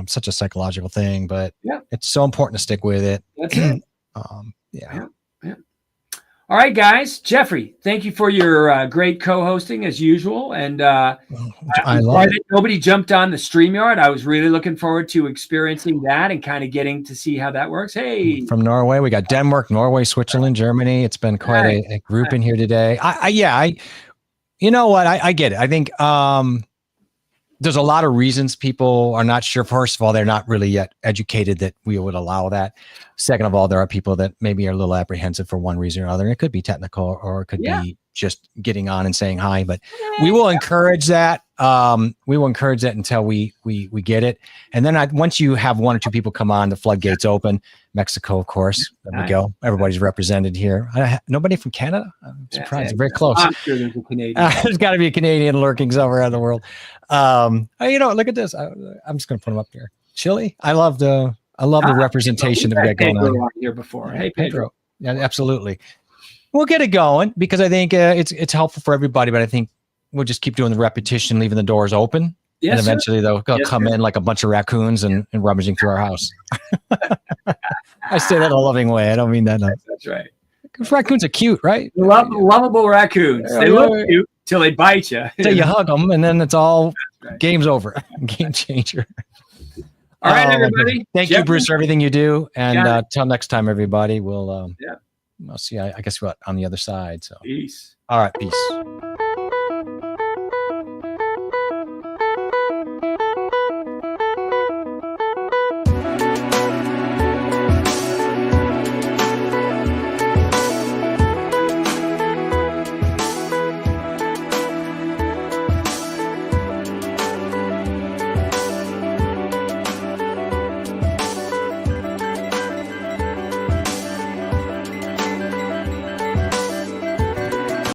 Speaker 1: such a psychological thing, but it's so important to stick with it.
Speaker 2: That's it.
Speaker 1: Yeah.
Speaker 2: All right, guys. Jeffrey, thank you for your great co-hosting as usual. And
Speaker 1: I love it.
Speaker 2: Nobody jumped on the StreamYard. I was really looking forward to experiencing that and kind of getting to see how that works. Hey,
Speaker 1: from Norway, we got Denmark, Norway, Switzerland, Germany. It's been quite a group in here today. You know what? I get it. I think there's a lot of reasons people are not sure. First of all, they're not really yet educated that we would allow that. Second of all, there are people that maybe are a little apprehensive for one reason or another. It could be technical or it could be just getting on and saying hi, but we will encourage that. We will encourage that until we get it. And then once you have one or two people come on, the floodgates open. Mexico, of course. There we go. Everybody's represented here. Nobody from Canada? I'm surprised. Very close.
Speaker 2: I'm sure there's a Canadian.
Speaker 1: There's got to be a Canadian lurking somewhere in the world. Look at this. I'm just going to put them up here. Chile. I love the representation that we got going on
Speaker 2: here before. Hey, Pedro.
Speaker 1: Yeah, absolutely. We'll get it going because I think it's helpful for everybody, but I think we'll just keep doing the repetition, leaving the doors open. Yes, and eventually they'll come in like a bunch of raccoons and rummaging through our house. I say that in a loving way. I don't mean that.
Speaker 2: That's right.
Speaker 1: Raccoons are cute, right?
Speaker 2: Lovable raccoons. They look cute till they bite you.
Speaker 1: Till you hug them, and then it's all game's over. Game changer.
Speaker 2: All right, everybody.
Speaker 1: Thank you, Bruce, for everything you do. And till next time, everybody. We'll see. I guess on the other side. So
Speaker 2: peace.
Speaker 1: All right, peace.